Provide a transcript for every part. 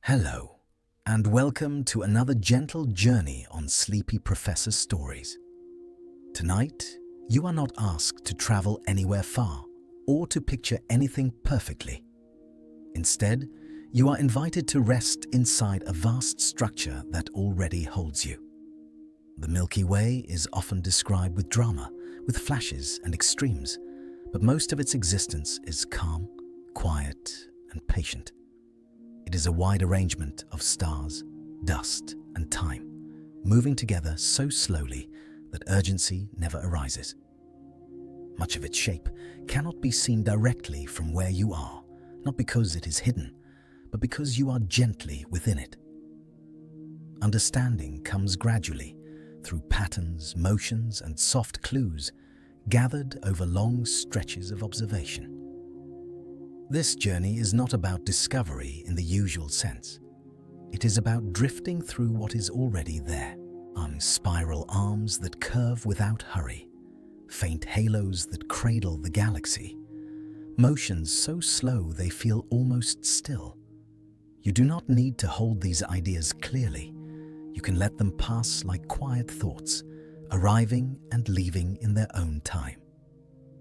Hello, and welcome to another gentle journey on Sleepy Professor Stories. Tonight, you are not asked to travel anywhere far or to picture anything perfectly. Instead, you are invited to rest inside a vast structure that already holds you. The Milky Way is often described with drama, with flashes and extremes, but most of its existence is calm, quiet, and patient. It is a wide arrangement of stars, dust, and time, moving together so slowly that urgency never arises. Much of its shape cannot be seen directly from where you are, not because it is hidden, but because you are gently within it. Understanding comes gradually, through patterns, motions, and soft clues gathered over long stretches of observation. This journey is not about discovery in the usual sense. It is about drifting through what is already there, on spiral arms that curve without hurry, faint halos that cradle the galaxy, motions so slow they feel almost still. You do not need to hold these ideas clearly. You can let them pass like quiet thoughts, arriving and leaving in their own time.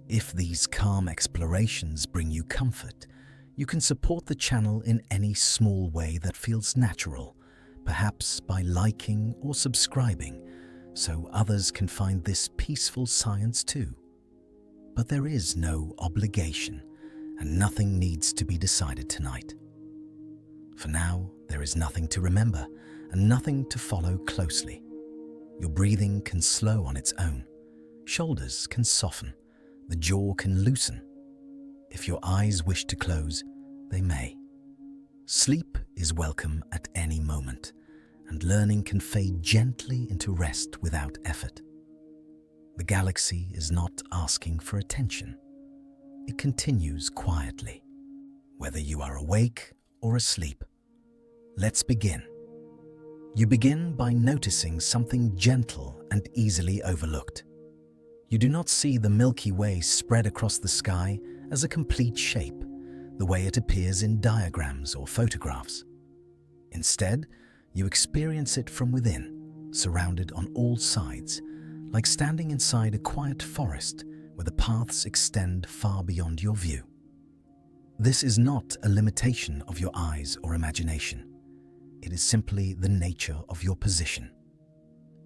If these calm explorations bring you comfort, you can support the channel in any small way that feels natural, perhaps by liking or subscribing, so others can find this peaceful science too. But there is no obligation, and nothing needs to be decided tonight. For now, there is nothing to remember and nothing to follow closely. Your breathing can slow on its own. Shoulders can soften. The jaw can loosen. If your eyes wish to close, they may. Sleep is welcome at any moment, and learning can fade gently into rest without effort. The galaxy is not asking for attention. It continues quietly, whether you are awake or asleep. Let's begin. You begin by noticing something gentle and easily overlooked. You do not see the Milky Way spread across the sky as a complete shape, the way it appears in diagrams or photographs. Instead, you experience it from within, surrounded on all sides, like standing inside a quiet forest where the paths extend far beyond your view. This is not a limitation of your eyes or imagination. It is simply the nature of your position.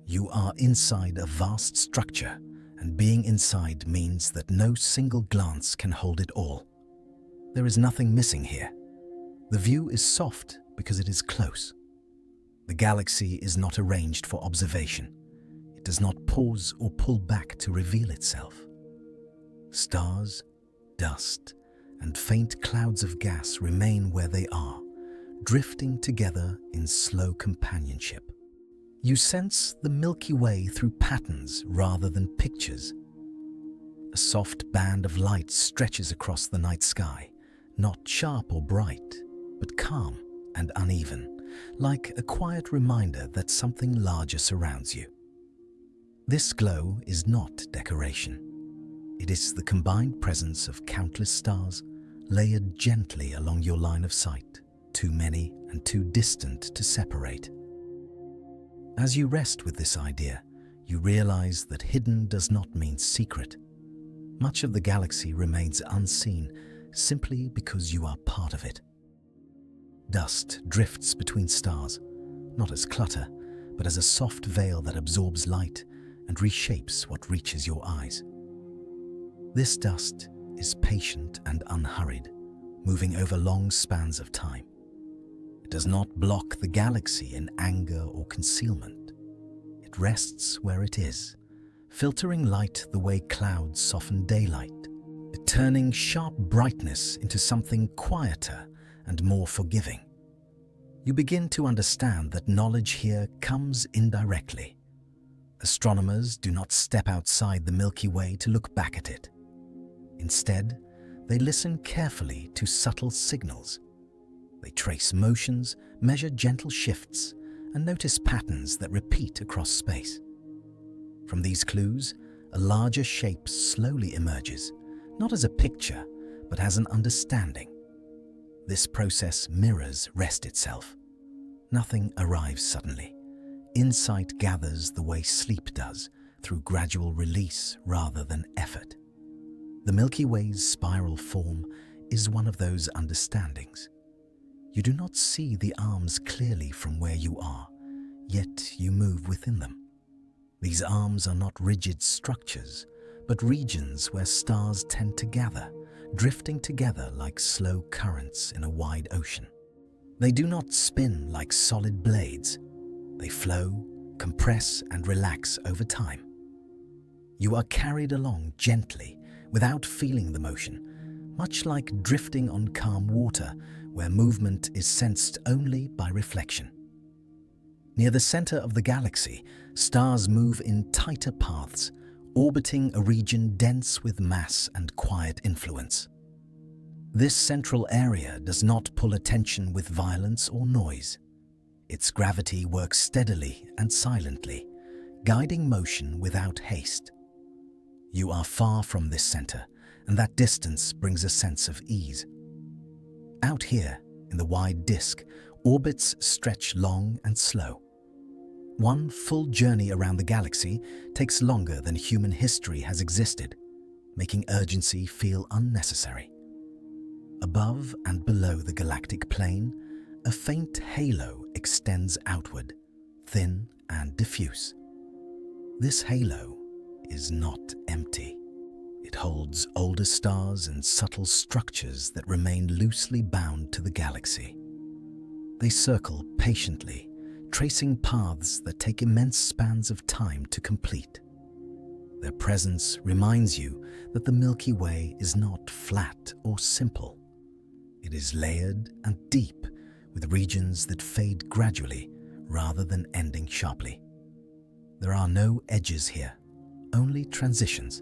You are inside a vast structure, and being inside means that no single glance can hold it all. There is nothing missing here. The view is soft because it is close. The galaxy is not arranged for observation. It does not pause or pull back to reveal itself. Stars, dust, and faint clouds of gas remain where they are, drifting together in slow companionship. You sense the Milky Way through patterns rather than pictures. A soft band of light stretches across the night sky, not sharp or bright, but calm and uneven, like a quiet reminder that something larger surrounds you. This glow is not decoration. It is the combined presence of countless stars layered gently along your line of sight, too many and too distant to separate. As you rest with this idea, you realize that hidden does not mean secret. Much of the galaxy remains unseen simply because you are part of it. Dust drifts between stars, not as clutter, but as a soft veil that absorbs light and reshapes what reaches your eyes. This dust is patient and unhurried, moving over long spans of time. It does not block the galaxy in anger or concealment. It rests where it is, filtering light the way clouds soften daylight, turning sharp brightness into something quieter and more forgiving. You begin to understand that knowledge here comes indirectly. Astronomers do not step outside the Milky Way to look back at it. Instead, they listen carefully to subtle signals. They trace motions, measure gentle shifts, and notice patterns that repeat across space. From these clues, a larger shape slowly emerges, not as a picture, but as an understanding. This process mirrors rest itself. Nothing arrives suddenly. Insight gathers the way sleep does, through gradual release rather than effort. The Milky Way's spiral form is one of those understandings. You do not see the arms clearly from where you are, yet you move within them. These arms are not rigid structures, but regions where stars tend to gather, drifting together like slow currents in a wide ocean. They do not spin like solid blades. They flow, compress, and relax over time. You are carried along gently, without feeling the motion, much like drifting on calm water, where movement is sensed only by reflection. Near the center of the galaxy, stars move in tighter paths, orbiting a region dense with mass and quiet influence. This central area does not pull attention with violence or noise. Its gravity works steadily and silently, guiding motion without haste. You are far from this center, and that distance brings a sense of ease. Out here, in the wide disk, orbits stretch long and slow. One full journey around the galaxy takes longer than human history has existed, making urgency feel unnecessary. Above and below the galactic plane, a faint halo extends outward, thin and diffuse. This halo is not empty. It holds older stars and subtle structures that remain loosely bound to the galaxy. They circle patiently, tracing paths that take immense spans of time to complete. Their presence reminds you that the Milky Way is not flat or simple. It is layered and deep, with regions that fade gradually rather than ending sharply. There are no edges here, only transitions.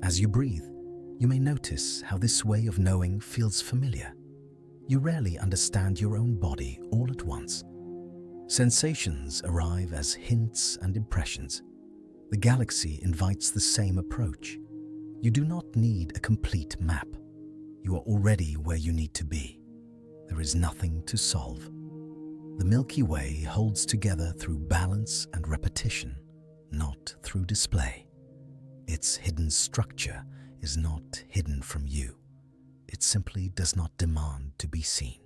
As you breathe, you may notice how this way of knowing feels familiar. You rarely understand your own body all at once. Sensations arrive as hints and impressions. The galaxy invites the same approach. You do not need a complete map. You are already where you need to be. There is nothing to solve. The Milky Way holds together through balance and repetition, not through display. Its hidden structure is not hidden from you. It simply does not demand to be seen.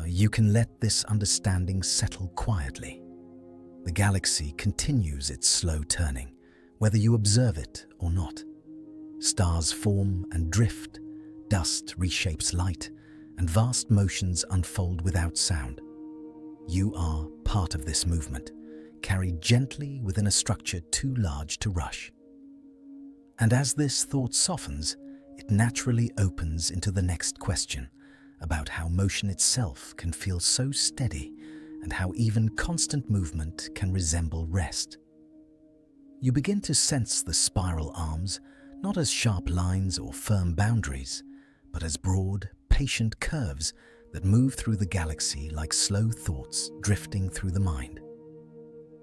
You can let this understanding settle quietly. The galaxy continues its slow turning, whether you observe it or not. Stars form and drift, dust reshapes light, and vast motions unfold without sound. You are part of this movement, carried gently within a structure too large to rush. And as this thought softens, it naturally opens into the next question about how motion itself can feel so steady and how even constant movement can resemble rest. You begin to sense the spiral arms not as sharp lines or firm boundaries, but as broad, patient curves that move through the galaxy like slow thoughts drifting through the mind.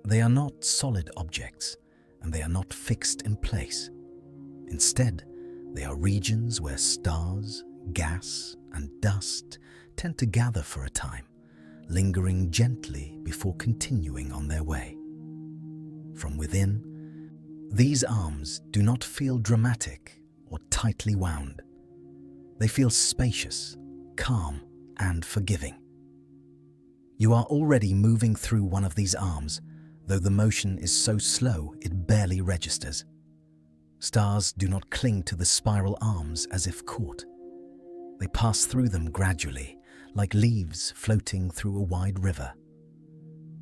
They are not solid objects, and they are not fixed in place. Instead, they are regions where stars, gas, and dust tend to gather for a time, lingering gently before continuing on their way. From within, these arms do not feel dramatic or tightly wound. They feel spacious, calm, and forgiving. You are already moving through one of these arms, though the motion is so slow it barely registers. Stars do not cling to the spiral arms as if caught. They pass through them gradually, like leaves floating through a wide river.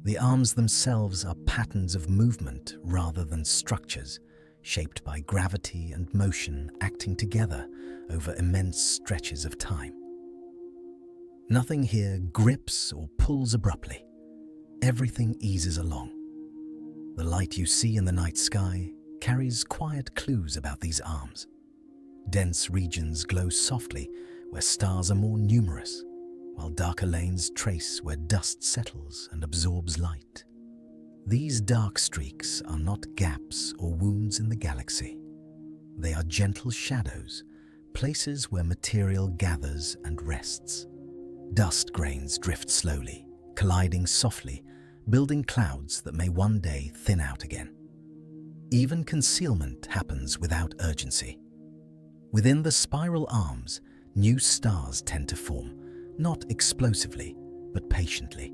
The arms themselves are patterns of movement rather than structures, shaped by gravity and motion acting together over immense stretches of time. Nothing here grips or pulls abruptly. Everything eases along. The light you see in the night sky carries quiet clues about these arms. Dense regions glow softly where stars are more numerous, while darker lanes trace where dust settles and absorbs light. These dark streaks are not gaps or wounds in the galaxy. They are gentle shadows, places where material gathers and rests. Dust grains drift slowly, colliding softly, building clouds that may one day thin out again. Even concealment happens without urgency. Within the spiral arms, new stars tend to form, not explosively, but patiently.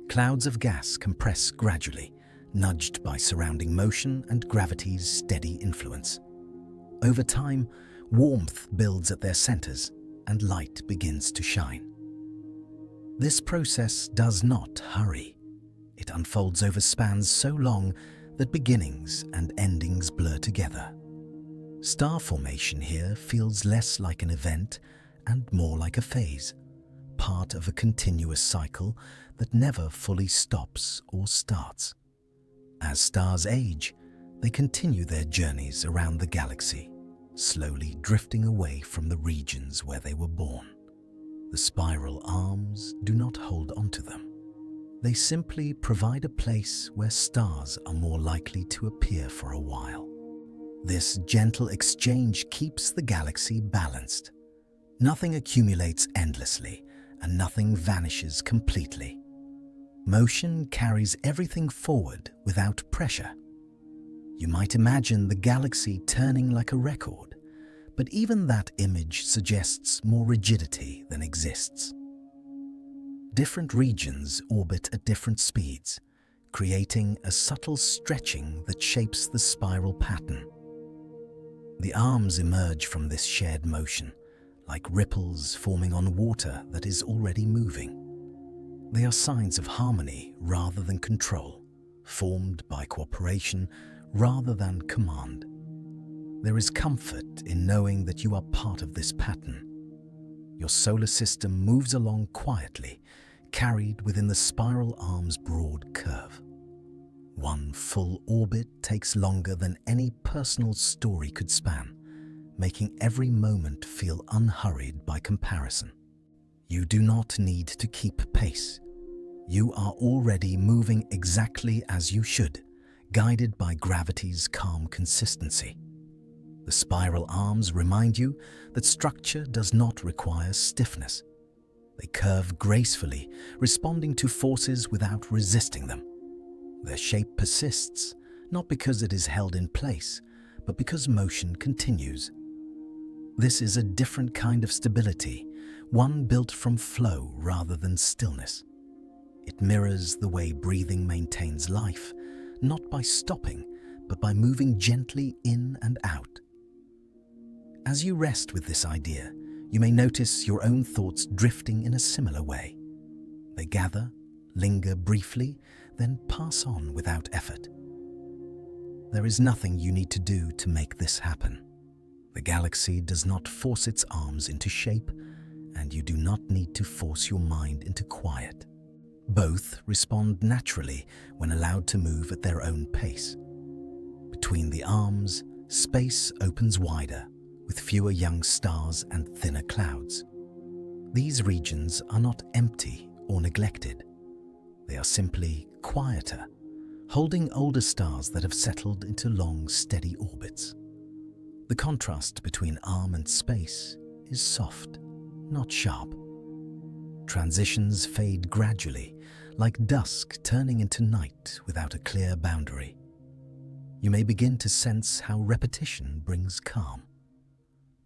Clouds of gas compress gradually, nudged by surrounding motion and gravity's steady influence. Over time, warmth builds at their centers and light begins to shine. This process does not hurry. It unfolds over spans so long that beginnings and endings blur together. Star formation here feels less like an event and more like a phase, part of a continuous cycle that never fully stops or starts. As stars age, they continue their journeys around the galaxy, slowly drifting away from the regions where they were born. The spiral arms do not hold onto them. They simply provide a place where stars are more likely to appear for a while. This gentle exchange keeps the galaxy balanced. Nothing accumulates endlessly, and nothing vanishes completely. Motion carries everything forward without pressure. You might imagine the galaxy turning like a record, but even that image suggests more rigidity than exists. Different regions orbit at different speeds, creating a subtle stretching that shapes the spiral pattern. The arms emerge from this shared motion, like ripples forming on water that is already moving. They are signs of harmony rather than control, formed by cooperation rather than command. There is comfort in knowing that you are part of this pattern. Your solar system moves along quietly, carried within the spiral arm's broad curve. One full orbit takes longer than any personal story could span, making every moment feel unhurried by comparison. You do not need to keep pace. You are already moving exactly as you should, guided by gravity's calm consistency. The spiral arms remind you that structure does not require stiffness. They curve gracefully, responding to forces without resisting them. Their shape persists, not because it is held in place, but because motion continues. This is a different kind of stability, one built from flow rather than stillness. It mirrors the way breathing maintains life, not by stopping, but by moving gently in and out. As you rest with this idea, you may notice your own thoughts drifting in a similar way. They gather, linger briefly, then pass on without effort. There is nothing you need to do to make this happen. The galaxy does not force its arms into shape, and you do not need to force your mind into quiet. Both respond naturally when allowed to move at their own pace. Between the arms, space opens wider, with fewer young stars and thinner clouds. These regions are not empty or neglected. They are simply quieter, holding older stars that have settled into long, steady orbits. The contrast between arm and space is soft, not sharp. Transitions fade gradually, like dusk turning into night without a clear boundary. You may begin to sense how repetition brings calm.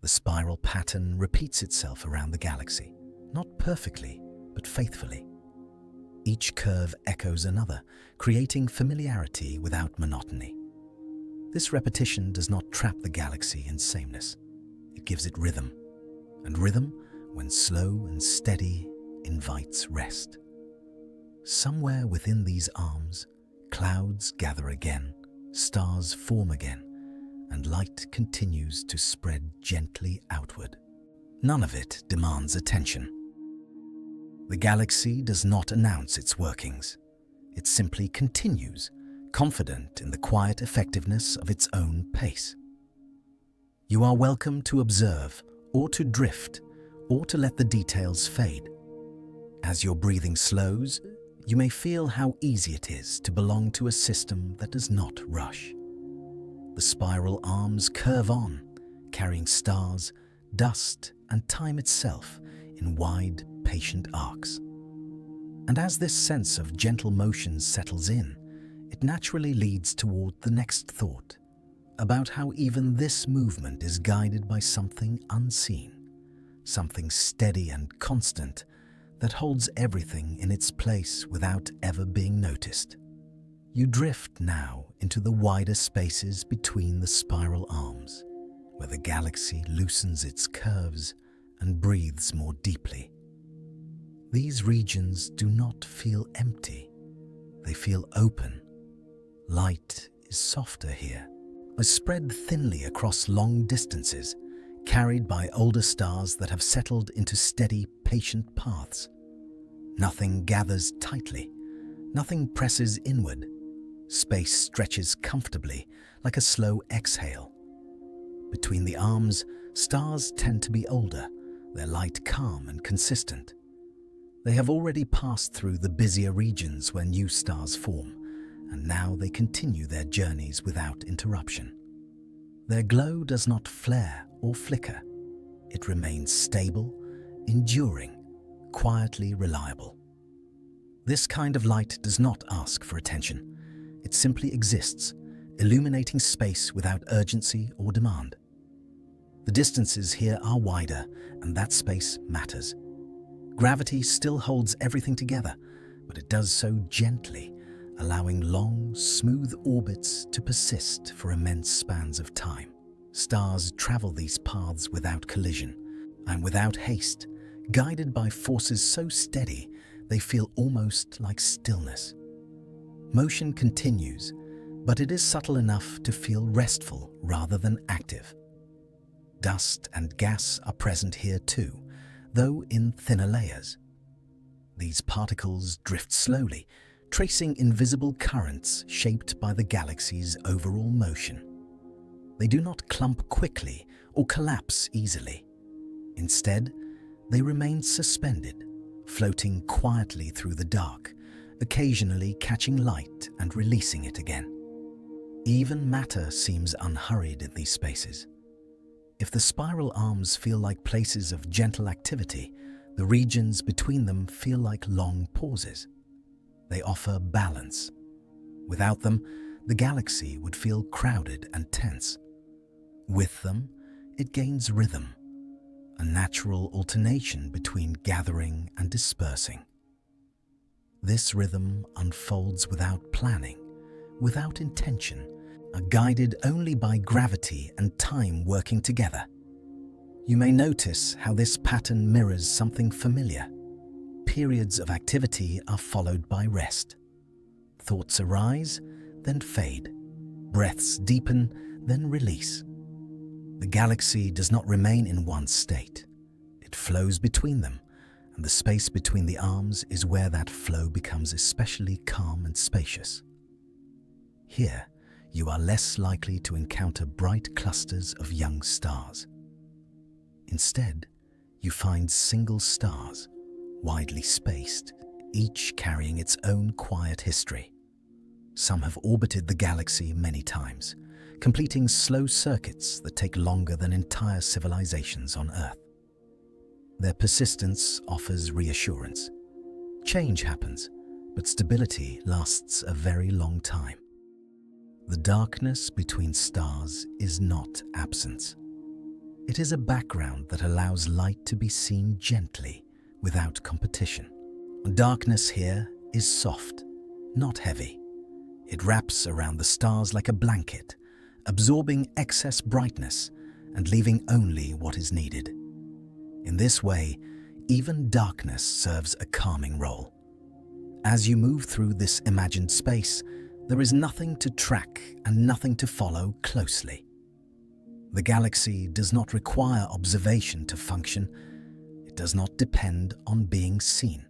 The spiral pattern repeats itself around the galaxy, not perfectly, but faithfully. Each curve echoes another, creating familiarity without monotony. This repetition does not trap the galaxy in sameness. It gives it rhythm, and rhythm, when slow and steady, invites rest. Somewhere within these arms, clouds gather again, stars form again, and light continues to spread gently outward. None of it demands attention. The galaxy does not announce its workings. It simply continues, confident in the quiet effectiveness of its own pace. You are welcome to observe, or to drift, or to let the details fade. As your breathing slows, you may feel how easy it is to belong to a system that does not rush. The spiral arms curve on, carrying stars, dust, and time itself in wide, patient arcs. And as this sense of gentle motion settles in, it naturally leads toward the next thought, about how even this movement is guided by something unseen, something steady and constant that holds everything in its place without ever being noticed. You drift now into the wider spaces between the spiral arms, where the galaxy loosens its curves and breathes more deeply. These regions do not feel empty. They feel open. Light is softer here, spread thinly across long distances, carried by older stars that have settled into steady, patient paths. Nothing gathers tightly. Nothing presses inward. Space stretches comfortably, like a slow exhale. Between the arms, stars tend to be older, their light calm and consistent. They have already passed through the busier regions where new stars form, and now they continue their journeys without interruption. Their glow does not flare or flicker. It remains stable, enduring, quietly reliable. This kind of light does not ask for attention. It simply exists, illuminating space without urgency or demand. The distances here are wider, and that space matters. Gravity still holds everything together, but it does so gently, allowing long, smooth orbits to persist for immense spans of time. Stars travel these paths without collision and without haste, guided by forces so steady they feel almost like stillness. Motion continues, but it is subtle enough to feel restful rather than active. Dust and gas are present here too, though in thinner layers. These particles drift slowly, tracing invisible currents shaped by the galaxy's overall motion. They do not clump quickly or collapse easily. Instead, they remain suspended, floating quietly through the dark, occasionally catching light and releasing it again. Even matter seems unhurried in these spaces. If the spiral arms feel like places of gentle activity, the regions between them feel like long pauses. They offer balance. Without them, the galaxy would feel crowded and tense. With them, it gains rhythm, a natural alternation between gathering and dispersing. This rhythm unfolds without planning, without intention, are guided only by gravity and time working together. You may notice how this pattern mirrors something familiar. Periods of activity are followed by rest. Thoughts arise, then fade. Breaths deepen, then release. The galaxy does not remain in one state. It flows between them, and the space between the arms is where that flow becomes especially calm and spacious. Here, you are less likely to encounter bright clusters of young stars. Instead, you find single stars, widely spaced, each carrying its own quiet history. Some have orbited the galaxy many times, completing slow circuits that take longer than entire civilizations on Earth. Their persistence offers reassurance. Change happens, but stability lasts a very long time. The darkness between stars is not absence. It is a background that allows light to be seen gently, without competition. Darkness here is soft, not heavy. It wraps around the stars like a blanket, absorbing excess brightness and leaving only what is needed. In this way, even darkness serves a calming role. As you move through this imagined space, there is nothing to track and nothing to follow closely. The galaxy does not require observation to function. It does not depend on being seen.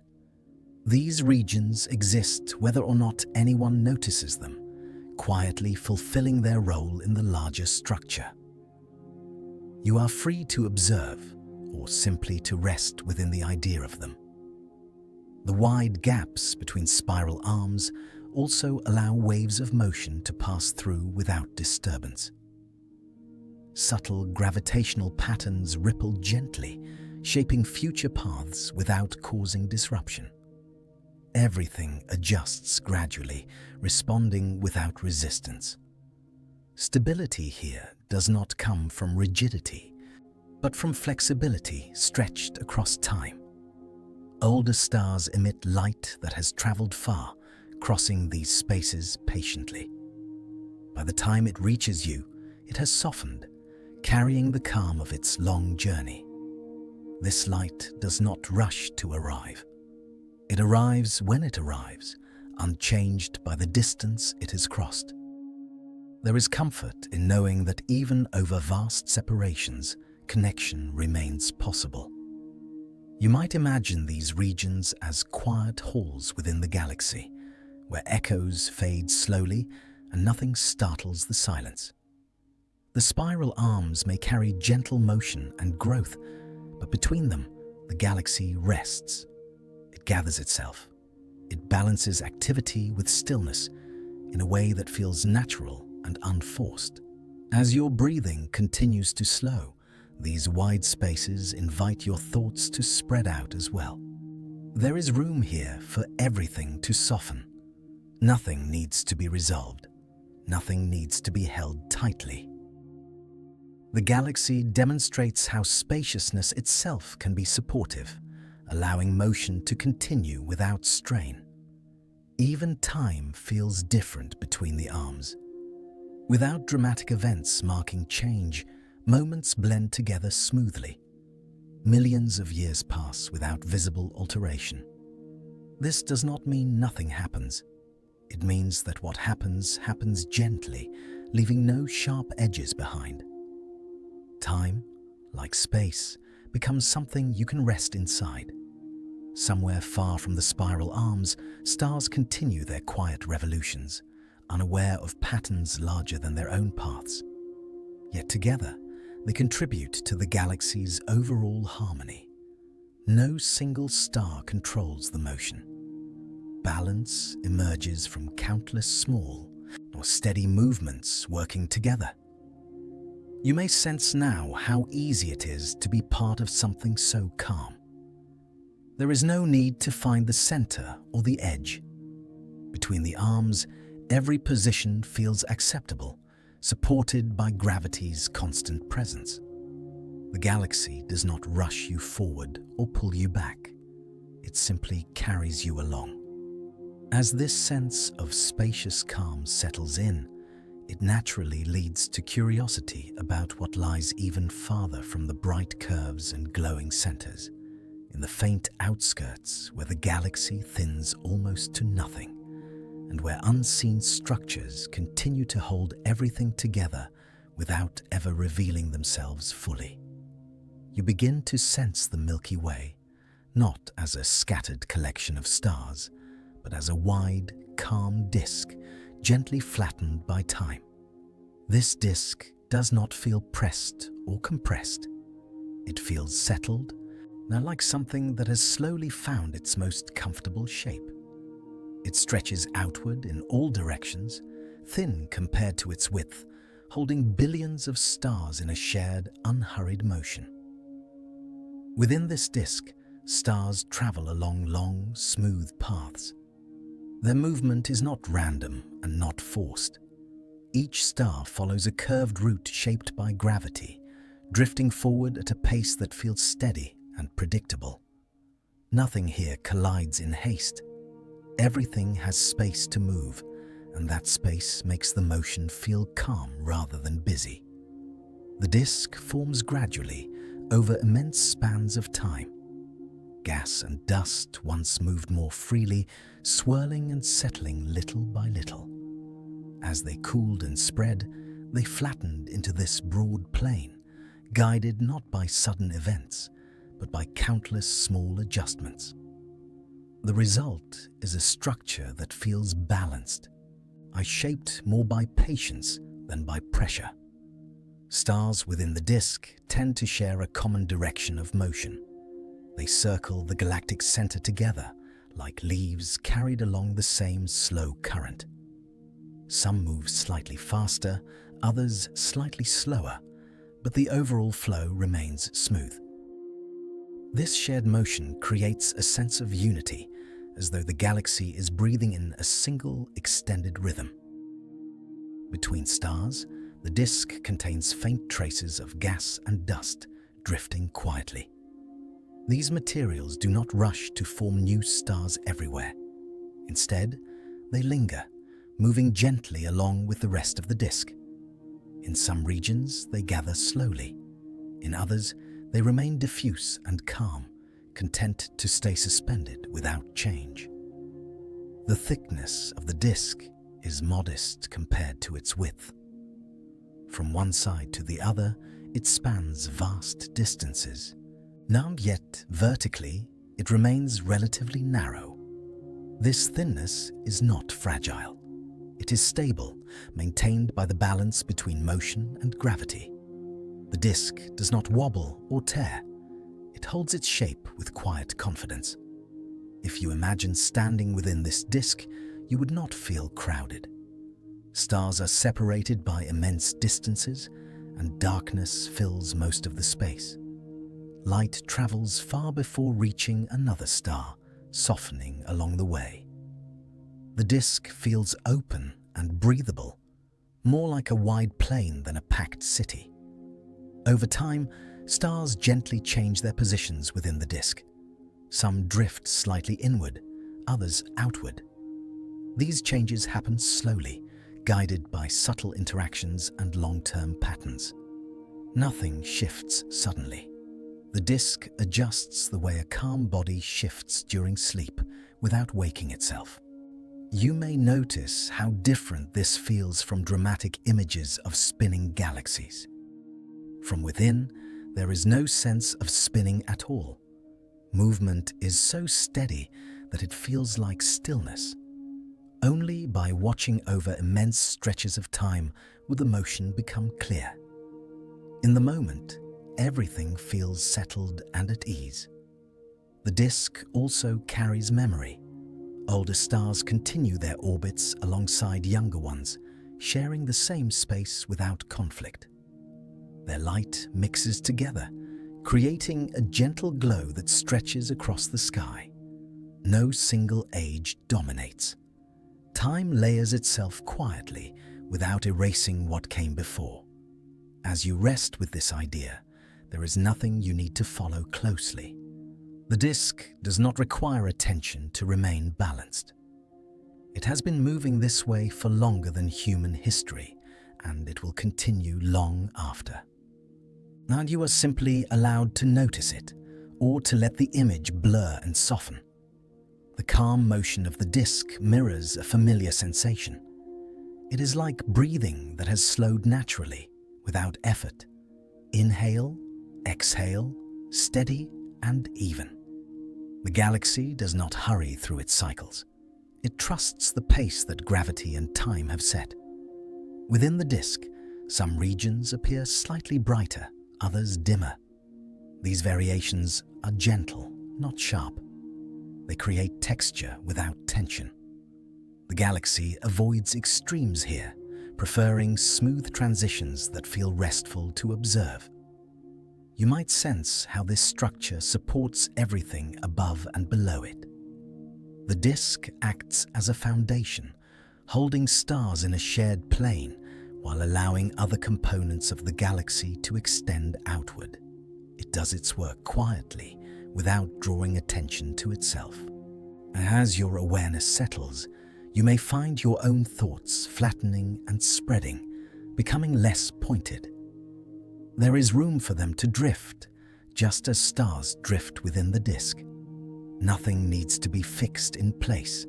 These regions exist whether or not anyone notices them, quietly fulfilling their role in the larger structure. You are free to observe or simply to rest within the idea of them. The wide gaps between spiral arms also allow waves of motion to pass through without disturbance. Subtle gravitational patterns ripple gently, shaping future paths without causing disruption. Everything adjusts gradually, responding without resistance. Stability here does not come from rigidity, but from flexibility stretched across time. Older stars emit light that has traveled far, crossing these spaces patiently. By the time it reaches you, it has softened, carrying the calm of its long journey. This light does not rush to arrive. It arrives when it arrives, unchanged by the distance it has crossed. There is comfort in knowing that even over vast separations, connection remains possible. You might imagine these regions as quiet halls within the galaxy, where echoes fade slowly and nothing startles the silence. The spiral arms may carry gentle motion and growth, but between them, the galaxy rests. It gathers itself. It balances activity with stillness in a way that feels natural and unforced. As your breathing continues to slow, these wide spaces invite your thoughts to spread out as well. There is room here for everything to soften. Nothing needs to be resolved. Nothing needs to be held tightly. The galaxy demonstrates how spaciousness itself can be supportive, allowing motion to continue without strain. Even time feels different between the arms. Without dramatic events marking change, moments blend together smoothly. Millions of years pass without visible alteration. This does not mean nothing happens. It means that what happens happens gently, leaving no sharp edges behind. Time, like space, becomes something you can rest inside. Somewhere far from the spiral arms, stars continue their quiet revolutions, unaware of patterns larger than their own paths. Yet together, they contribute to the galaxy's overall harmony. No single star controls the motion. Balance emerges from countless small or steady movements working together. You may sense now how easy it is to be part of something so calm. There is no need to find the center or the edge. Between the arms, every position feels acceptable, supported by gravity's constant presence. The galaxy does not rush you forward or pull you back. It simply carries you along. As this sense of spacious calm settles in, it naturally leads to curiosity about what lies even farther from the bright curves and glowing centers, in the faint outskirts where the galaxy thins almost to nothing, and where unseen structures continue to hold everything together without ever revealing themselves fully. You begin to sense the Milky Way, not as a scattered collection of stars, but as a wide, calm disk, gently flattened by time. This disk does not feel pressed or compressed. It feels settled, now like something that has slowly found its most comfortable shape. It stretches outward in all directions, thin compared to its width, holding billions of stars in a shared, unhurried motion. Within this disk, stars travel along long, smooth paths. Their movement is not random and not forced. Each star follows a curved route shaped by gravity, drifting forward at a pace that feels steady and predictable. Nothing here collides in haste. Everything has space to move, and that space makes the motion feel calm rather than busy. The disk forms gradually over immense spans of time. Gas and dust once moved more freely, swirling and settling little by little. As they cooled and spread, they flattened into this broad plain, guided not by sudden events, but by countless small adjustments. The result is a structure that feels balanced, shaped more by patience than by pressure. Stars within the disk tend to share a common direction of motion. They circle the galactic center together, like leaves carried along the same slow current. Some move slightly faster, others slightly slower, but the overall flow remains smooth. This shared motion creates a sense of unity, as though the galaxy is breathing in a single extended rhythm. Between stars, the disk contains faint traces of gas and dust drifting quietly. These materials do not rush to form new stars everywhere. Instead, they linger, moving gently along with the rest of the disk. In some regions, they gather slowly. In others, they remain diffuse and calm, content to stay suspended without change. The thickness of the disk is modest compared to its width. From one side to the other, it spans vast distances. Now yet vertically, it remains relatively narrow. This thinness is not fragile. It is stable, maintained by the balance between motion and gravity. The disk does not wobble or tear. It holds its shape with quiet confidence. If you imagine standing within this disk, you would not feel crowded. Stars are separated by immense distances, and darkness fills most of the space. Light travels far before reaching another star, softening along the way. The disk feels open and breathable, more like a wide plain than a packed city. Over time, stars gently change their positions within the disk. Some drift slightly inward, others outward. These changes happen slowly, guided by subtle interactions and long-term patterns. Nothing shifts suddenly. The disk adjusts the way a calm body shifts during sleep without waking itself. You may notice how different this feels from dramatic images of spinning galaxies. From within, there is no sense of spinning at all. Movement is so steady that it feels like stillness. Only by watching over immense stretches of time will the motion become clear. In the moment, everything feels settled and at ease. The disk also carries memory. Older stars continue their orbits alongside younger ones, sharing the same space without conflict. Their light mixes together, creating a gentle glow that stretches across the sky. No single age dominates. Time layers itself quietly without erasing what came before. As you rest with this idea, there is nothing you need to follow closely. The disk does not require attention to remain balanced. It has been moving this way for longer than human history, and it will continue long after. And you are simply allowed to notice it, or to let the image blur and soften. The calm motion of the disk mirrors a familiar sensation. It is like breathing that has slowed naturally, without effort. Inhale, exhale, steady and even. The galaxy does not hurry through its cycles. It trusts the pace that gravity and time have set. Within the disk, some regions appear slightly brighter, others dimmer. These variations are gentle, not sharp. They create texture without tension. The galaxy avoids extremes here, preferring smooth transitions that feel restful to observe. You might sense how this structure supports everything above and below it. The disk acts as a foundation, holding stars in a shared plane while allowing other components of the galaxy to extend outward. It does its work quietly, without drawing attention to itself. As your awareness settles, you may find your own thoughts flattening and spreading, becoming less pointed. There is room for them to drift, just as stars drift within the disk. Nothing needs to be fixed in place.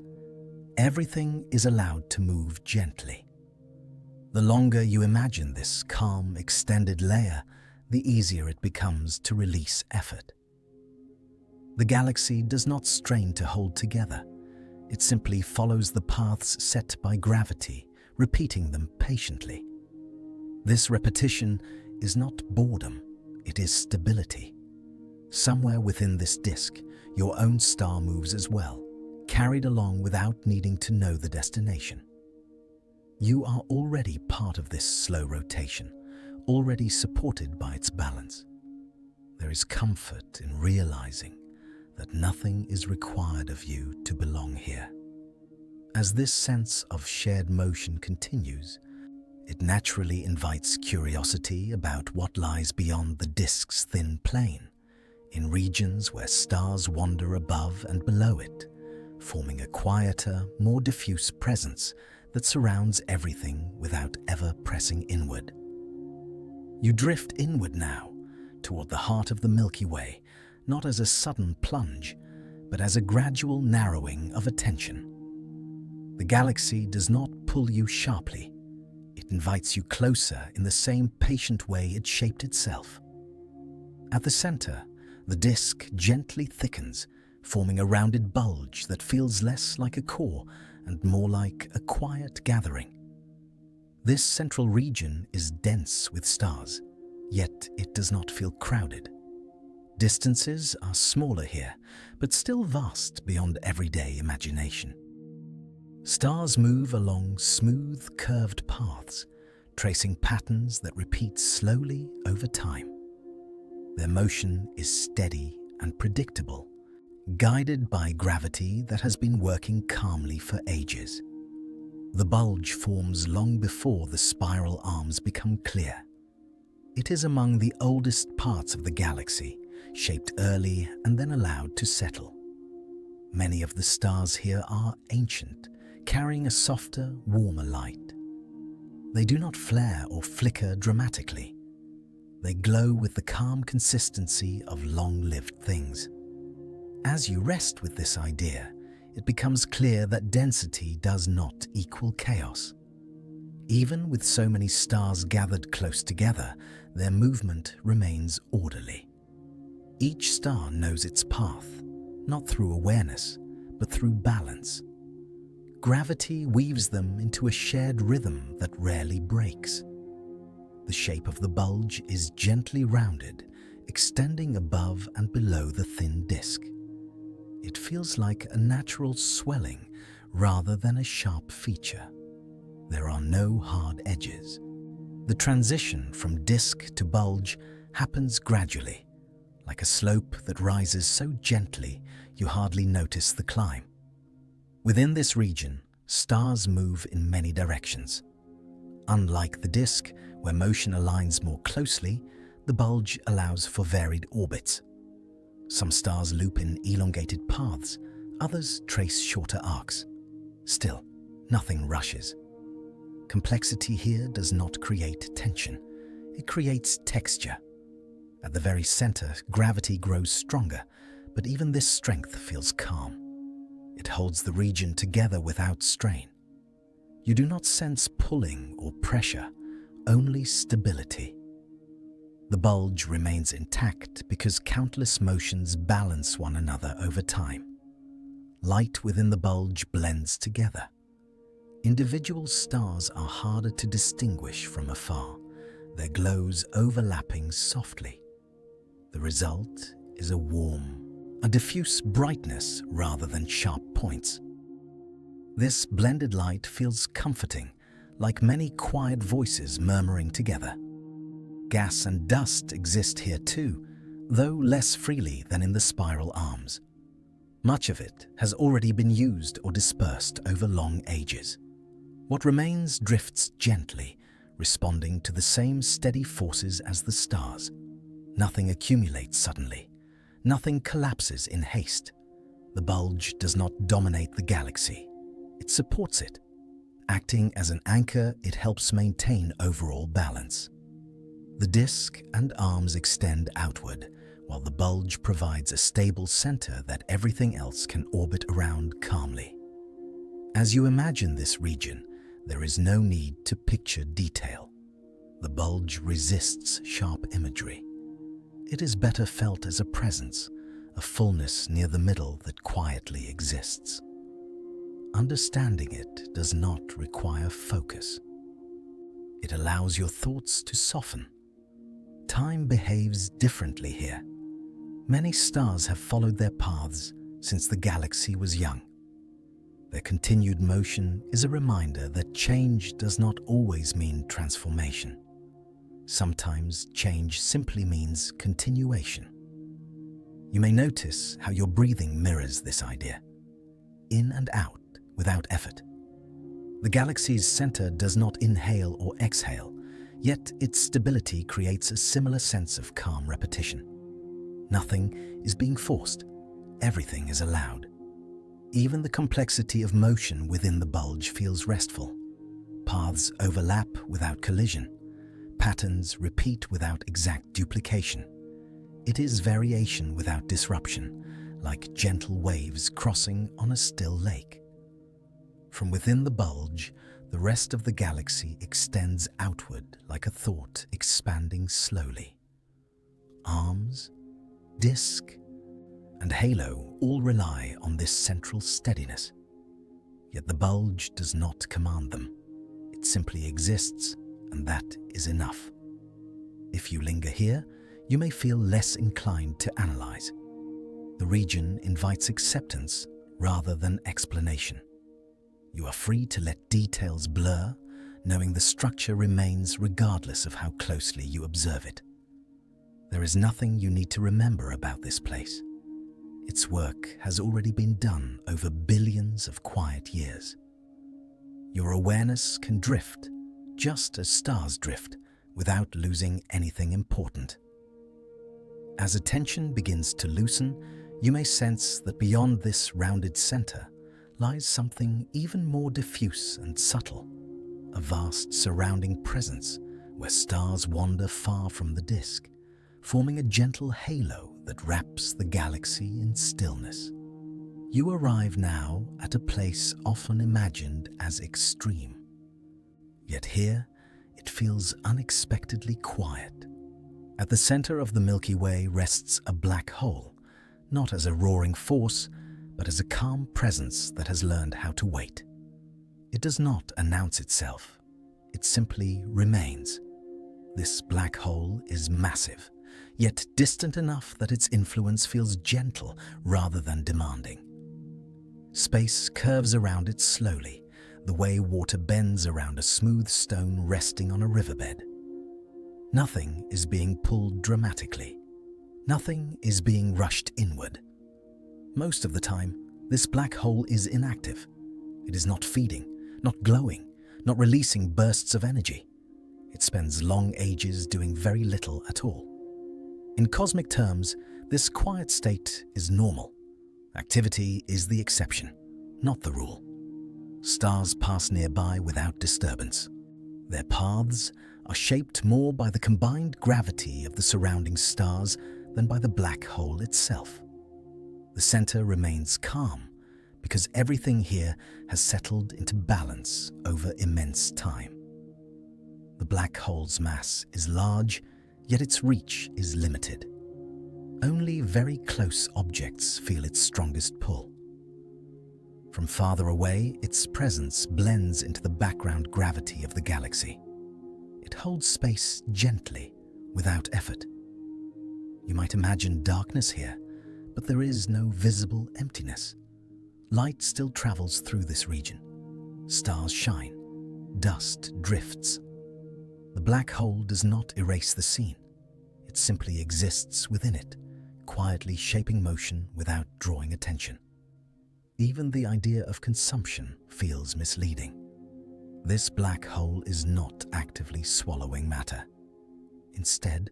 Everything is allowed to move gently. The longer you imagine this calm, extended layer, the easier it becomes to release effort. The galaxy does not strain to hold together. It simply follows the paths set by gravity, repeating them patiently. This repetition is not boredom, it is stability. Somewhere within this disk, your own star moves as well, carried along without needing to know the destination. You are already part of this slow rotation, already supported by its balance. There is comfort in realizing that nothing is required of you to belong here. As this sense of shared motion continues, it naturally invites curiosity about what lies beyond the disk's thin plane, in regions where stars wander above and below it, forming a quieter, more diffuse presence that surrounds everything without ever pressing inward. You drift inward now, toward the heart of the Milky Way, not as a sudden plunge, but as a gradual narrowing of attention. The galaxy does not pull you sharply. It invites you closer in the same patient way it shaped itself. At the center, the disk gently thickens, forming a rounded bulge that feels less like a core and more like a quiet gathering. This central region is dense with stars, yet it does not feel crowded. Distances are smaller here, but still vast beyond everyday imagination. Stars move along smooth, curved paths, tracing patterns that repeat slowly over time. Their motion is steady and predictable, guided by gravity that has been working calmly for ages. The bulge forms long before the spiral arms become clear. It is among the oldest parts of the galaxy, shaped early and then allowed to settle. Many of the stars here are ancient, carrying a softer, warmer light. They do not flare or flicker dramatically. They glow with the calm consistency of long-lived things. As you rest with this idea, it becomes clear that density does not equal chaos. Even with so many stars gathered close together, their movement remains orderly. Each star knows its path, not through awareness, but through balance. Gravity weaves them into a shared rhythm that rarely breaks. The shape of the bulge is gently rounded, extending above and below the thin disk. It feels like a natural swelling rather than a sharp feature. There are no hard edges. The transition from disk to bulge happens gradually, like a slope that rises so gently you hardly notice the climb. Within this region, stars move in many directions. Unlike the disk, where motion aligns more closely, the bulge allows for varied orbits. Some stars loop in elongated paths, others trace shorter arcs. Still, nothing rushes. Complexity here does not create tension. It creates texture. At the very center, gravity grows stronger, but even this strength feels calm. It holds the region together without strain. You do not sense pulling or pressure, only stability. The bulge remains intact because countless motions balance one another over time. Light within the bulge blends together. Individual stars are harder to distinguish from afar, their glows overlapping softly. The result is a diffuse brightness rather than sharp points. This blended light feels comforting, like many quiet voices murmuring together. Gas and dust exist here too, though less freely than in the spiral arms. Much of it has already been used or dispersed over long ages. What remains drifts gently, responding to the same steady forces as the stars. Nothing accumulates suddenly. Nothing collapses in haste. The bulge does not dominate the galaxy. It supports it. Acting as an anchor, it helps maintain overall balance. The disk and arms extend outward, while the bulge provides a stable center that everything else can orbit around calmly. As you imagine this region, there is no need to picture detail. The bulge resists sharp imagery. It is better felt as a presence, a fullness near the middle that quietly exists. Understanding it does not require focus. It allows your thoughts to soften. Time behaves differently here. Many stars have followed their paths since the galaxy was young. Their continued motion is a reminder that change does not always mean transformation. Sometimes change simply means continuation. You may notice how your breathing mirrors this idea, in and out without effort. The galaxy's center does not inhale or exhale, yet its stability creates a similar sense of calm repetition. Nothing is being forced, everything is allowed. Even the complexity of motion within the bulge feels restful. Paths overlap without collision. Patterns repeat without exact duplication. It is variation without disruption, like gentle waves crossing on a still lake. From within the bulge, the rest of the galaxy extends outward like a thought expanding slowly. Arms, disk, and halo all rely on this central steadiness. Yet the bulge does not command them. It simply exists, and that is enough. If you linger here, you may feel less inclined to analyze. The region invites acceptance rather than explanation. You are free to let details blur, knowing the structure remains regardless of how closely you observe it. There is nothing you need to remember about this place. Its work has already been done over billions of quiet years. Your awareness can drift, just as stars drift, without losing anything important. As attention begins to loosen, you may sense that beyond this rounded center lies something even more diffuse and subtle, a vast surrounding presence where stars wander far from the disk, forming a gentle halo that wraps the galaxy in stillness. You arrive now at a place often imagined as extreme. Yet here, it feels unexpectedly quiet. At the center of the Milky Way rests a black hole, not as a roaring force, but as a calm presence that has learned how to wait. It does not announce itself. It simply remains. This black hole is massive, yet distant enough that its influence feels gentle rather than demanding. Space curves around it slowly, the way water bends around a smooth stone resting on a riverbed. Nothing is being pulled dramatically. Nothing is being rushed inward. Most of the time, this black hole is inactive. It is not feeding, not glowing, not releasing bursts of energy. It spends long ages doing very little at all. In cosmic terms, this quiet state is normal. Activity is the exception, not the rule. Stars pass nearby without disturbance. Their paths are shaped more by the combined gravity of the surrounding stars than by the black hole itself. The center remains calm because everything here has settled into balance over immense time. The black hole's mass is large, yet its reach is limited. Only very close objects feel its strongest pull. From farther away, its presence blends into the background gravity of the galaxy. It holds space gently, without effort. You might imagine darkness here, but there is no visible emptiness. Light still travels through this region. Stars shine. Dust drifts. The black hole does not erase the scene. It simply exists within it, quietly shaping motion without drawing attention. Even the idea of consumption feels misleading. This black hole is not actively swallowing matter. Instead,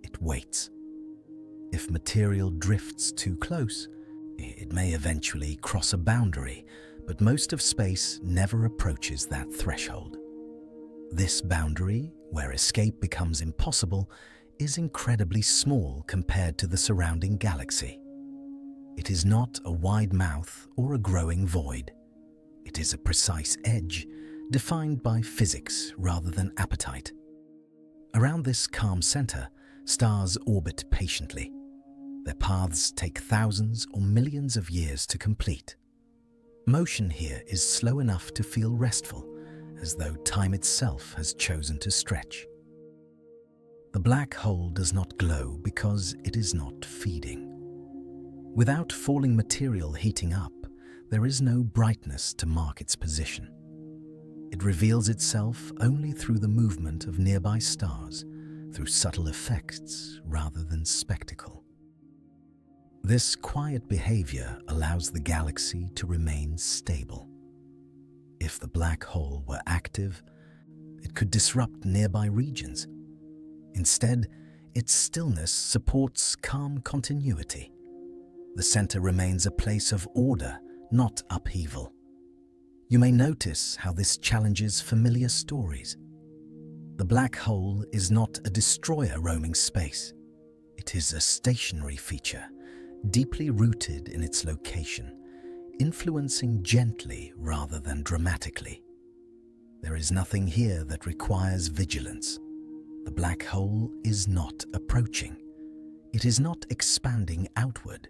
it waits. If material drifts too close, it may eventually cross a boundary, but most of space never approaches that threshold. This boundary, where escape becomes impossible, is incredibly small compared to the surrounding galaxy. It is not a wide mouth or a growing void. It is a precise edge, defined by physics rather than appetite. Around this calm center, stars orbit patiently. Their paths take thousands or millions of years to complete. Motion here is slow enough to feel restful, as though time itself has chosen to stretch. The black hole does not glow because it is not feeding. Without falling material heating up, there is no brightness to mark its position. It reveals itself only through the movement of nearby stars, through subtle effects rather than spectacle. This quiet behavior allows the galaxy to remain stable. If the black hole were active, it could disrupt nearby regions. Instead, its stillness supports calm continuity. The center remains a place of order, not upheaval. You may notice how this challenges familiar stories. The black hole is not a destroyer roaming space. It is a stationary feature, deeply rooted in its location, influencing gently rather than dramatically. There is nothing here that requires vigilance. The black hole is not approaching. It is not expanding outward.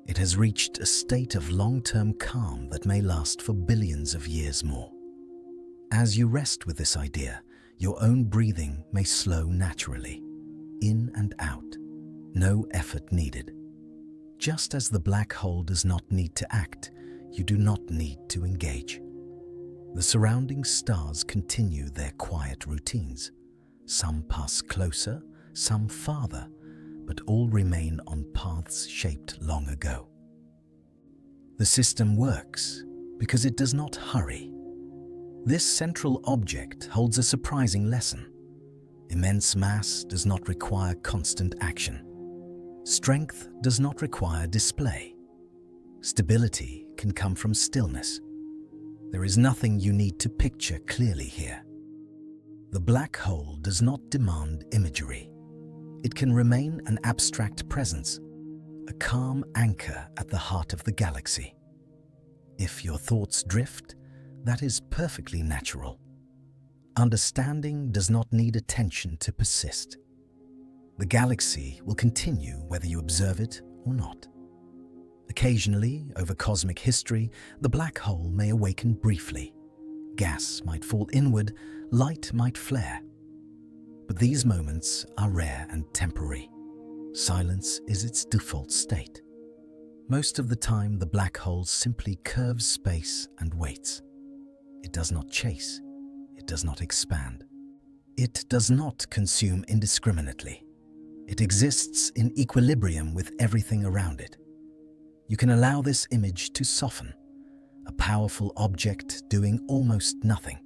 It has reached a state of long-term calm that may last for billions of years more. As you rest with this idea, your own breathing may slow naturally, in and out, no effort needed. Just as the black hole does not need to act, you do not need to engage. The surrounding stars continue their quiet routines. Some pass closer, some farther, but all remain on paths shaped long ago. The system works because it does not hurry. This central object holds a surprising lesson. Immense mass does not require constant action. Strength does not require display. Stability can come from stillness. There is nothing you need to picture clearly here. The black hole does not demand imagery. It can remain an abstract presence, a calm anchor at the heart of the galaxy. If your thoughts drift, that is perfectly natural. Understanding does not need attention to persist. The galaxy will continue whether you observe it or not. Occasionally, over cosmic history, the black hole may awaken briefly. Gas might fall inward, light might flare. But these moments are rare and temporary. Silence is its default state. Most of the time, the black hole simply curves space and waits. It does not chase. It does not expand. It does not consume indiscriminately. It exists in equilibrium with everything around it. You can allow this image to soften. A powerful object doing almost nothing.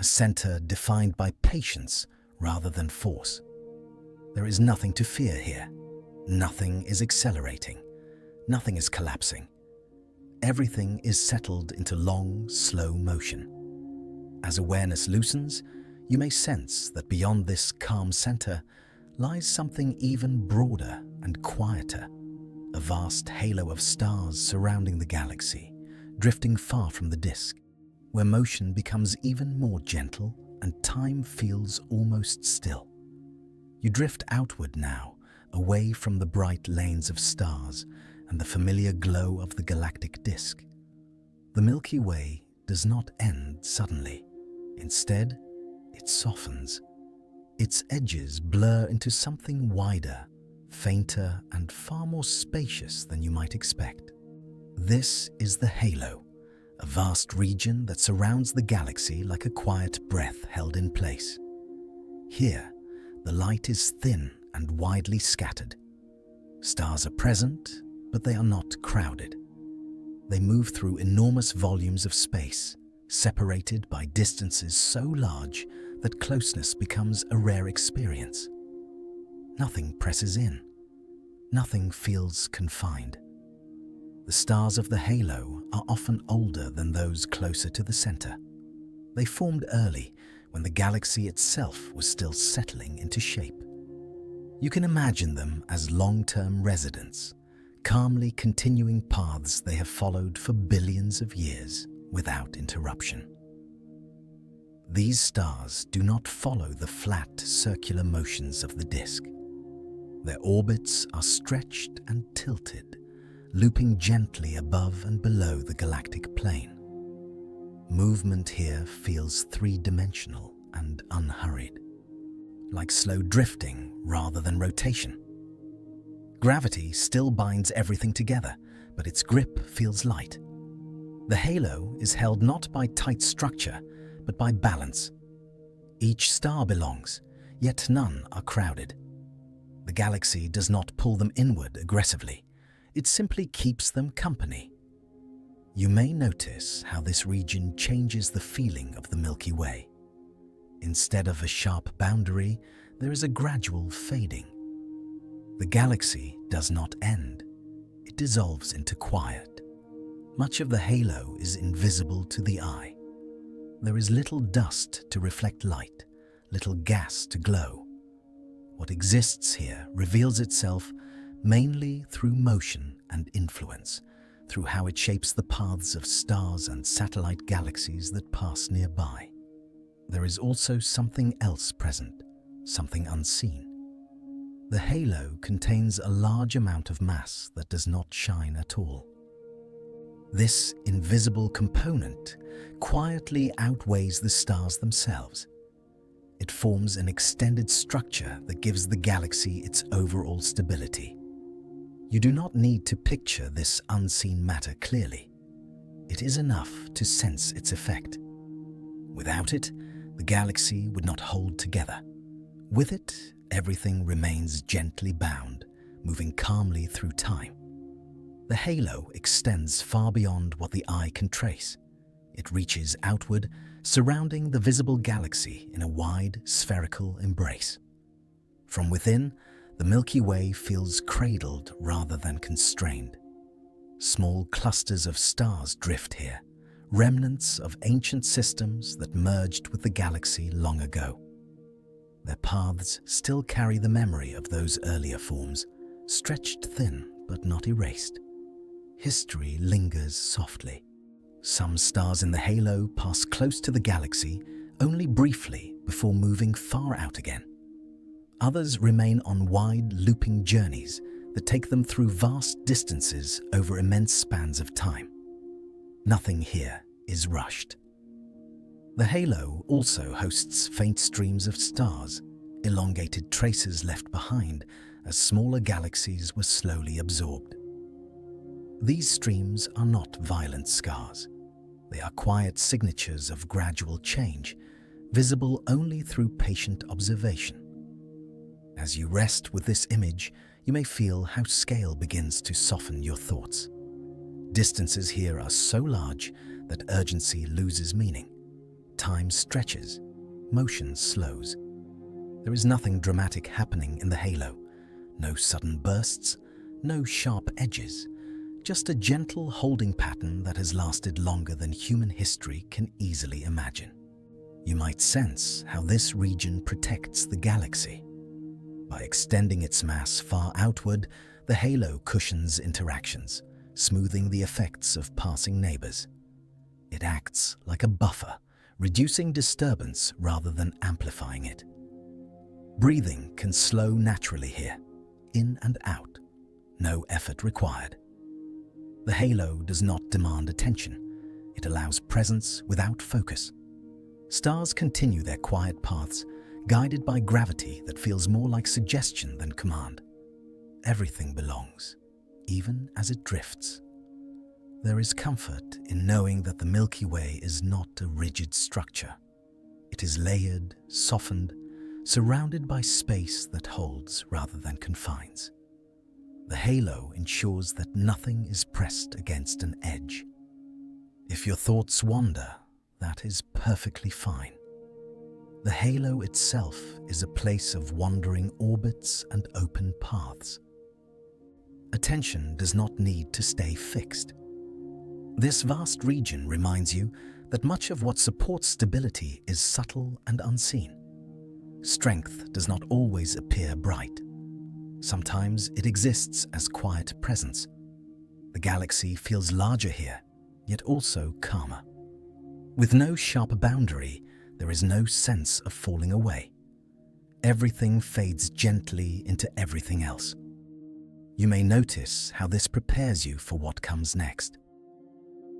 A center defined by patience rather than force. There is nothing to fear here. Nothing is accelerating. Nothing is collapsing. Everything is settled into long, slow motion. As awareness loosens, you may sense that beyond this calm center lies something even broader and quieter. A vast halo of stars surrounding the galaxy, drifting far from the disk, where motion becomes even more gentle and time feels almost still. You drift outward now, away from the bright lanes of stars and the familiar glow of the galactic disk. The Milky Way does not end suddenly. Instead, it softens. Its edges blur into something wider, fainter, and far more spacious than you might expect. This is the halo, a vast region that surrounds the galaxy like a quiet breath held in place. Here, the light is thin and widely scattered. Stars are present, but they are not crowded. They move through enormous volumes of space, separated by distances so large that closeness becomes a rare experience. Nothing presses in. Nothing feels confined. The stars of the halo are often older than those closer to the center. They formed early, when the galaxy itself was still settling into shape. You can imagine them as long-term residents, calmly continuing paths they have followed for billions of years without interruption. These stars do not follow the flat, circular motions of the disk. Their orbits are stretched and tilted, looping gently above and below the galactic plane. Movement here feels three-dimensional and unhurried, like slow drifting rather than rotation. Gravity still binds everything together, but its grip feels light. The halo is held not by tight structure, but by balance. Each star belongs, yet none are crowded. The galaxy does not pull them inward aggressively, it simply keeps them company. You may notice how this region changes the feeling of the Milky Way. Instead of a sharp boundary, there is a gradual fading. The galaxy does not end. It dissolves into quiet. Much of the halo is invisible to the eye. There is little dust to reflect light, little gas to glow. What exists here reveals itself mainly through motion and influence, through how it shapes the paths of stars and satellite galaxies that pass nearby. There is also something else present, something unseen. The halo contains a large amount of mass that does not shine at all. This invisible component quietly outweighs the stars themselves. It forms an extended structure that gives the galaxy its overall stability. You do not need to picture this unseen matter clearly. It is enough to sense its effect. Without it, the galaxy would not hold together. With it, everything remains gently bound, moving calmly through time. The halo extends far beyond what the eye can trace. It reaches outward, surrounding the visible galaxy in a wide, spherical embrace. From within, the Milky Way feels cradled rather than constrained. Small clusters of stars drift here, remnants of ancient systems that merged with the galaxy long ago. Their paths still carry the memory of those earlier forms, stretched thin but not erased. History lingers softly. Some stars in the halo pass close to the galaxy only briefly before moving far out again. Others remain on wide, looping journeys that take them through vast distances over immense spans of time. Nothing here is rushed. The halo also hosts faint streams of stars, elongated traces left behind as smaller galaxies were slowly absorbed. These streams are not violent scars. They are quiet signatures of gradual change, visible only through patient observation. As you rest with this image, you may feel how scale begins to soften your thoughts. Distances here are so large that urgency loses meaning. Time stretches, motion slows. There is nothing dramatic happening in the halo. No sudden bursts, no sharp edges. Just a gentle holding pattern that has lasted longer than human history can easily imagine. You might sense how this region protects the galaxy. By extending its mass far outward, the halo cushions interactions, smoothing the effects of passing neighbors. It acts like a buffer, reducing disturbance rather than amplifying it. Breathing can slow naturally here, in and out, no effort required. The halo does not demand attention. It allows presence without focus. Stars continue their quiet paths, guided by gravity that feels more like suggestion than command. Everything belongs, even as it drifts. There is comfort in knowing that the Milky Way is not a rigid structure. It is layered, softened, surrounded by space that holds rather than confines. The halo ensures that nothing is pressed against an edge. If your thoughts wander, that is perfectly fine. The halo itself is a place of wandering orbits and open paths. Attention does not need to stay fixed. This vast region reminds you that much of what supports stability is subtle and unseen. Strength does not always appear bright. Sometimes it exists as quiet presence. The galaxy feels larger here, yet also calmer. With no sharp boundary, there is no sense of falling away. Everything fades gently into everything else. You may notice how this prepares you for what comes next.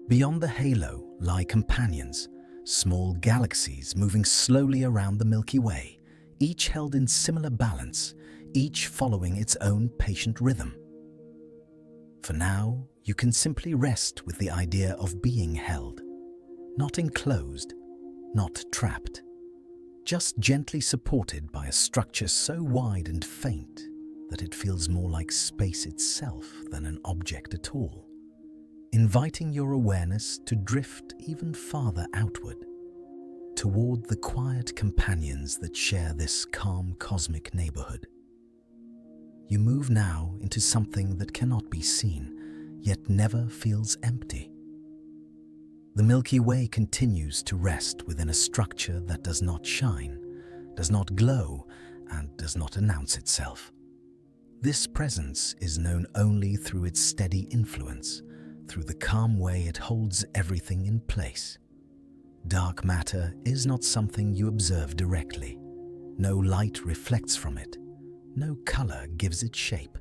Beyond the halo lie companions, small galaxies moving slowly around the Milky Way, each held in similar balance, each following its own patient rhythm. For now, you can simply rest with the idea of being held, not enclosed, not trapped, just gently supported by a structure so wide and faint that it feels more like space itself than an object at all, inviting your awareness to drift even farther outward, toward the quiet companions that share this calm cosmic neighborhood. You move now into something that cannot be seen, yet never feels empty. The Milky Way continues to rest within a structure that does not shine, does not glow, and does not announce itself. This presence is known only through its steady influence, through the calm way it holds everything in place. Dark matter is not something you observe directly. No light reflects from it. No color gives it shape.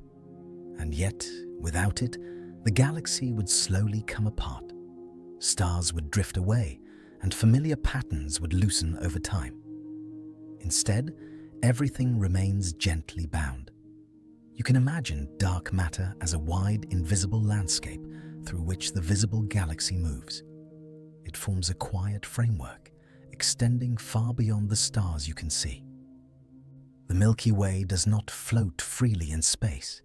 And yet, without it, the galaxy would slowly come apart. Stars would drift away, and familiar patterns would loosen over time. Instead, everything remains gently bound. You can imagine dark matter as a wide, invisible landscape through which the visible galaxy moves. It forms a quiet framework, extending far beyond the stars you can see. The Milky Way does not float freely in space.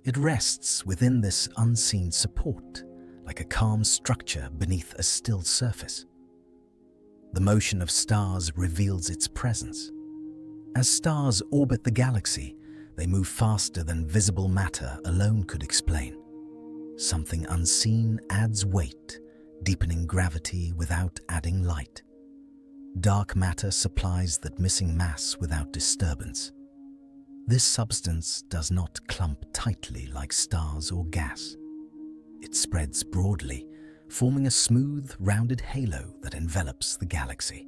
It rests within this unseen support, like a calm structure beneath a still surface. The motion of stars reveals its presence. As stars orbit the galaxy, they move faster than visible matter alone could explain. Something unseen adds weight, deepening gravity without adding light. Dark matter supplies that missing mass without disturbance. This substance does not clump tightly like stars or gas. It spreads broadly, forming a smooth, rounded halo that envelops the galaxy.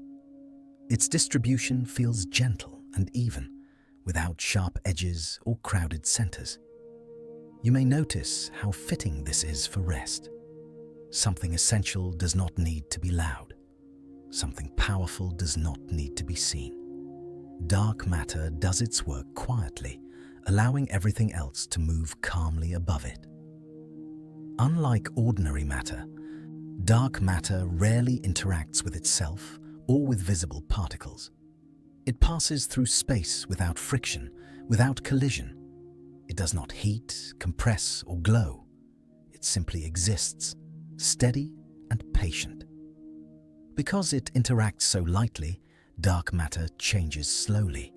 Its distribution feels gentle and even, without sharp edges or crowded centers. You may notice how fitting this is for rest. Something essential does not need to be loud. Something powerful does not need to be seen. Dark matter does its work quietly, allowing everything else to move calmly above it. Unlike ordinary matter, dark matter rarely interacts with itself or with visible particles. It passes through space without friction, without collision. It does not heat, compress, or glow. It simply exists, steady and patient. Because it interacts so lightly, dark matter changes slowly.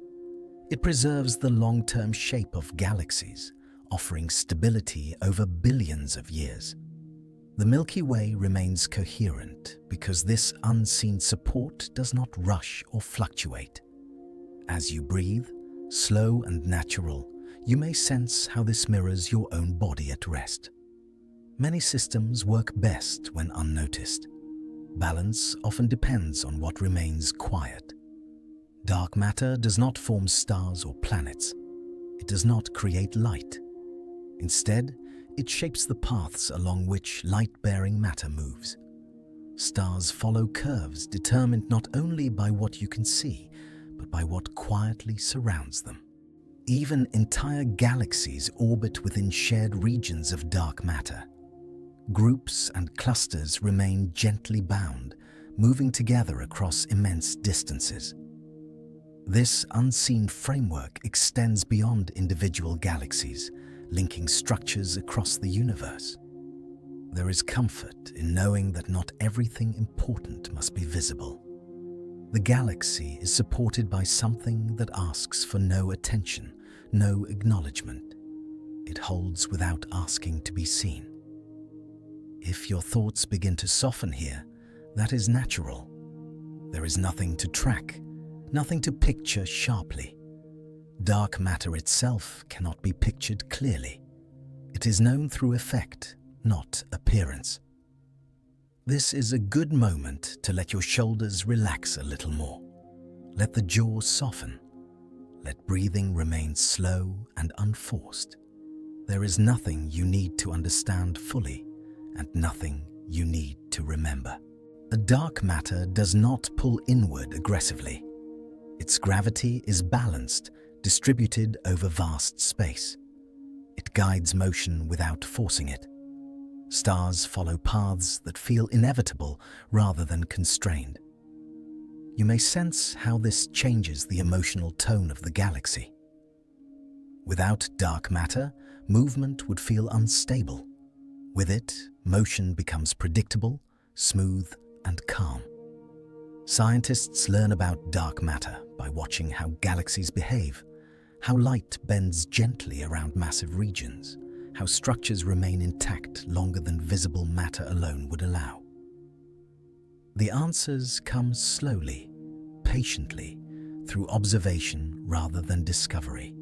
It preserves the long-term shape of galaxies, offering stability over billions of years. The Milky Way remains coherent because this unseen support does not rush or fluctuate. As you breathe, slow and natural, you may sense how this mirrors your own body at rest. Many systems work best when unnoticed. Balance often depends on what remains quiet. Dark matter does not form stars or planets. It does not create light. Instead, it shapes the paths along which light-bearing matter moves. Stars follow curves determined not only by what you can see, but by what quietly surrounds them. Even entire galaxies orbit within shared regions of dark matter. Groups and clusters remain gently bound, moving together across immense distances. This unseen framework extends beyond individual galaxies, linking structures across the universe. There is comfort in knowing that not everything important must be visible. The galaxy is supported by something that asks for no attention, no acknowledgement. It holds without asking to be seen. If your thoughts begin to soften here, that is natural. There is nothing to track, nothing to picture sharply. Dark matter itself cannot be pictured clearly. It is known through effect, not appearance. This is a good moment to let your shoulders relax a little more. Let the jaw soften. Let breathing remain slow and unforced. There is nothing you need to understand fully, and nothing you need to remember. A dark matter does not pull inward aggressively. Its gravity is balanced, distributed over vast space. It guides motion without forcing it. Stars follow paths that feel inevitable rather than constrained. You may sense how this changes the emotional tone of the galaxy. Without dark matter, movement would feel unstable. With it, motion becomes predictable, smooth, and calm. Scientists learn about dark matter by watching how galaxies behave, how light bends gently around massive regions, how structures remain intact longer than visible matter alone would allow. The answers come slowly, patiently, through observation rather than discovery.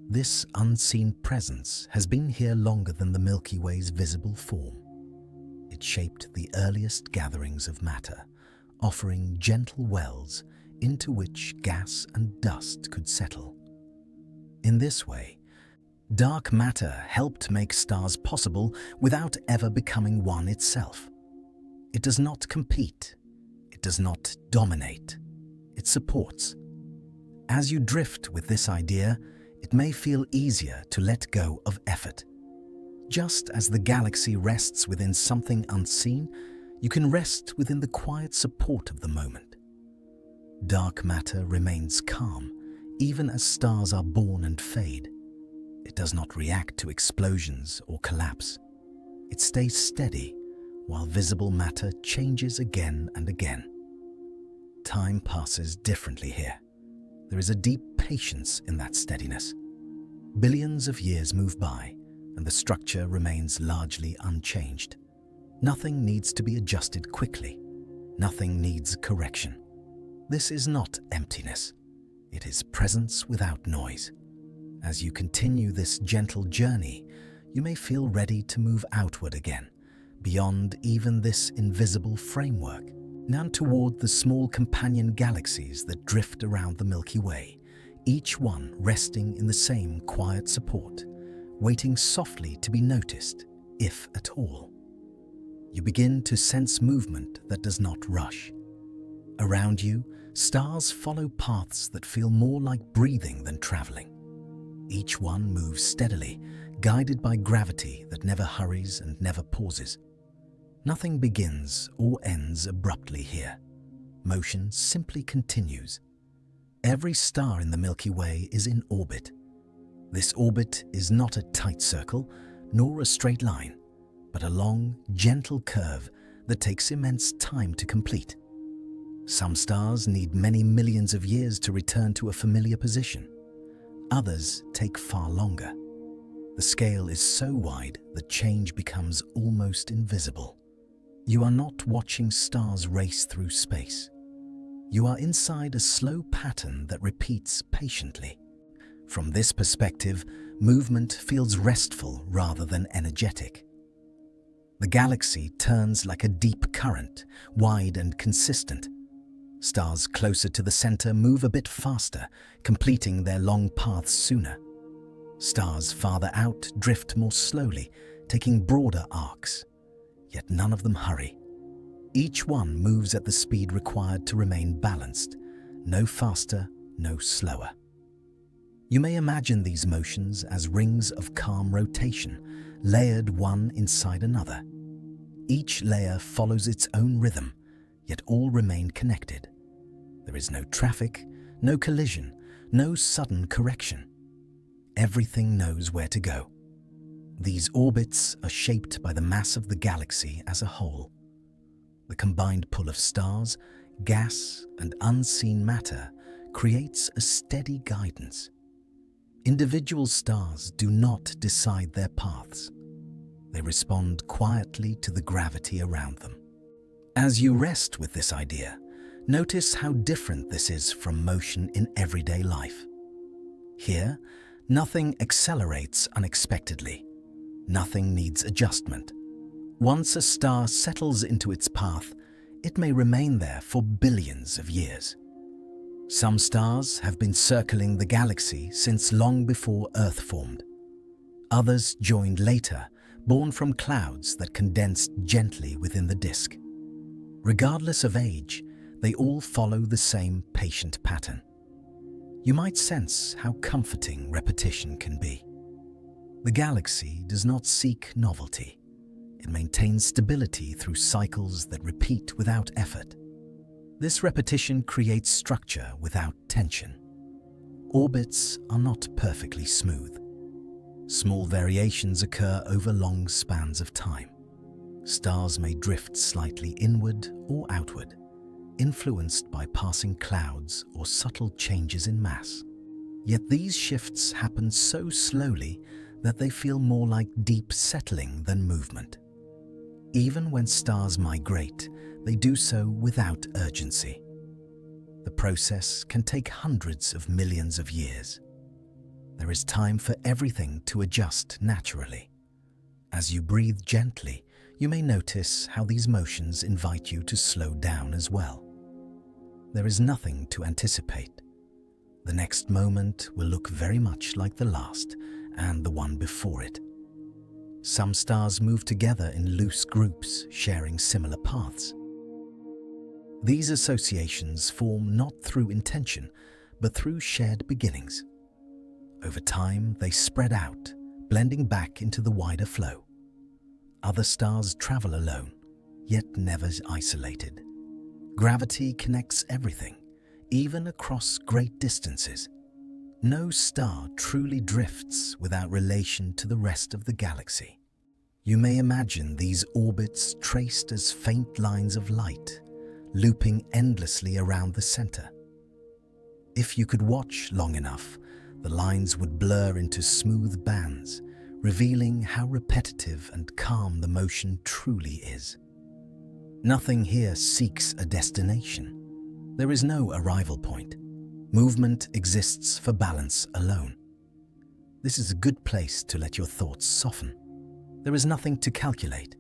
This unseen presence has been here longer than the Milky Way's visible form. It shaped the earliest gatherings of matter, offering gentle wells into which gas and dust could settle. In this way, dark matter helped make stars possible without ever becoming one itself. It does not compete. It does not dominate. It supports. As you drift with this idea, it may feel easier to let go of effort. Just as the galaxy rests within something unseen, you can rest within the quiet support of the moment. Dark matter remains calm, even as stars are born and fade. It does not react to explosions or collapse. It stays steady, while visible matter changes again and again. Time passes differently here. There is a deep patience in that steadiness. Billions of years move by, and the structure remains largely unchanged. Nothing needs to be adjusted quickly. Nothing needs correction. This is not emptiness. It is presence without noise. As you continue this gentle journey, you may feel ready to move outward again, beyond even this invisible framework, now toward the small companion galaxies that drift around the Milky Way, each one resting in the same quiet support, waiting softly to be noticed, if at all. You begin to sense movement that does not rush. Around you, stars follow paths that feel more like breathing than traveling. Each one moves steadily, guided by gravity that never hurries and never pauses. Nothing begins or ends abruptly here. Motion simply continues. Every star in the Milky Way is in orbit. This orbit is not a tight circle, nor a straight line, but a long, gentle curve that takes immense time to complete. Some stars need many millions of years to return to a familiar position. Others take far longer. The scale is so wide that change becomes almost invisible. You are not watching stars race through space. You are inside a slow pattern that repeats patiently. From this perspective, movement feels restful rather than energetic. The galaxy turns like a deep current, wide and consistent. Stars closer to the center move a bit faster, completing their long paths sooner. Stars farther out drift more slowly, taking broader arcs. Yet none of them hurry. Each one moves at the speed required to remain balanced, no faster, no slower. You may imagine these motions as rings of calm rotation, layered one inside another. Each layer follows its own rhythm, yet all remain connected. There is no traffic, no collision, no sudden correction. Everything knows where to go. These orbits are shaped by the mass of the galaxy as a whole. The combined pull of stars, gas, and unseen matter creates a steady guidance. Individual stars do not decide their paths. They respond quietly to the gravity around them. As you rest with this idea, notice how different this is from motion in everyday life. Here, nothing accelerates unexpectedly. Nothing needs adjustment. Once a star settles into its path, it may remain there for billions of years. Some stars have been circling the galaxy since long before Earth formed. Others joined later, born from clouds that condensed gently within the disk. Regardless of age, they all follow the same patient pattern. You might sense how comforting repetition can be. The galaxy does not seek novelty. It maintains stability through cycles that repeat without effort. This repetition creates structure without tension. Orbits are not perfectly smooth. Small variations occur over long spans of time. Stars may drift slightly inward or outward, influenced by passing clouds or subtle changes in mass. Yet these shifts happen so slowly that they feel more like deep settling than movement. Even when stars migrate, they do so without urgency. The process can take hundreds of millions of years. There is time for everything to adjust naturally. As you breathe gently, you may notice how these motions invite you to slow down as well. There is nothing to anticipate. The next moment will look very much like the last and the one before it. Some stars move together in loose groups, sharing similar paths. These associations form not through intention, but through shared beginnings. Over time, they spread out, blending back into the wider flow. Other stars travel alone, yet never isolated. Gravity connects everything, even across great distances. No star truly drifts without relation to the rest of the galaxy. You may imagine these orbits traced as faint lines of light, looping endlessly around the center. If you could watch long enough, the lines would blur into smooth bands, revealing how repetitive and calm the motion truly is. Nothing here seeks a destination. There is no arrival point. Movement exists for balance alone. This is a good place to let your thoughts soften. There is nothing to calculate.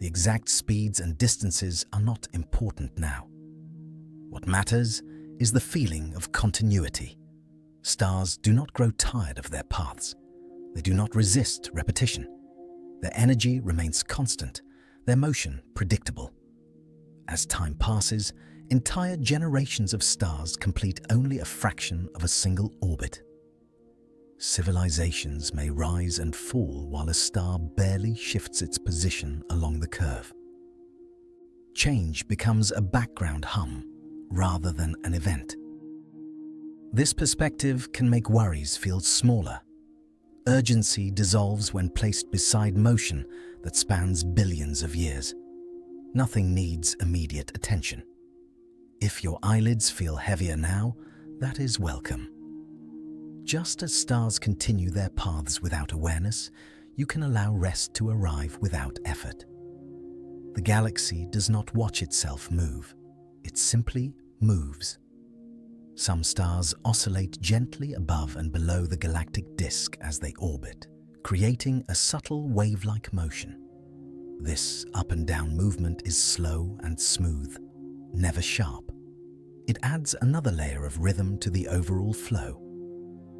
The exact speeds and distances are not important now. What matters is the feeling of continuity. Stars do not grow tired of their paths. They do not resist repetition. Their energy remains constant, their motion predictable. As time passes, entire generations of stars complete only a fraction of a single orbit. Civilizations may rise and fall while a star barely shifts its position along the curve. Change becomes a background hum rather than an event. This perspective can make worries feel smaller. Urgency dissolves when placed beside motion that spans billions of years. Nothing needs immediate attention. If your eyelids feel heavier now, that is welcome. Just as stars continue their paths without awareness, you can allow rest to arrive without effort. The galaxy does not watch itself move. It simply moves. Some stars oscillate gently above and below the galactic disk as they orbit, creating a subtle wave-like motion. This up and down movement is slow and smooth, never sharp. It adds another layer of rhythm to the overall flow.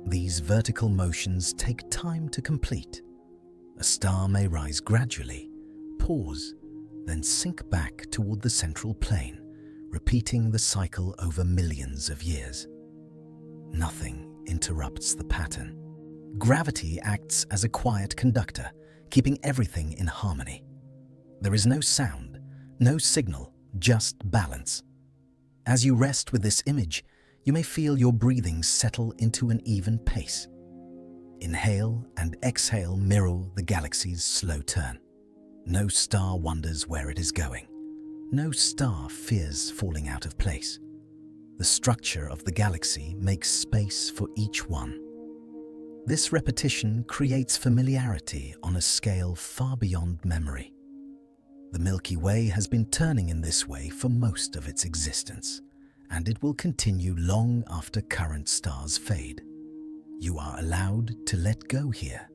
These vertical motions take time to complete. A star may rise gradually, pause, then sink back toward the central plane, repeating the cycle over millions of years. Nothing interrupts the pattern. Gravity acts as a quiet conductor, keeping everything in harmony. There is no sound, no signal, just balance. As you rest with this image, you may feel your breathing settle into an even pace. Inhale and exhale mirror the galaxy's slow turn. No star wonders where it is going. No star fears falling out of place. The structure of the galaxy makes space for each one. This repetition creates familiarity on a scale far beyond memory. The Milky Way has been turning in this way for most of its existence, and it will continue long after current stars fade. You are allowed to let go here.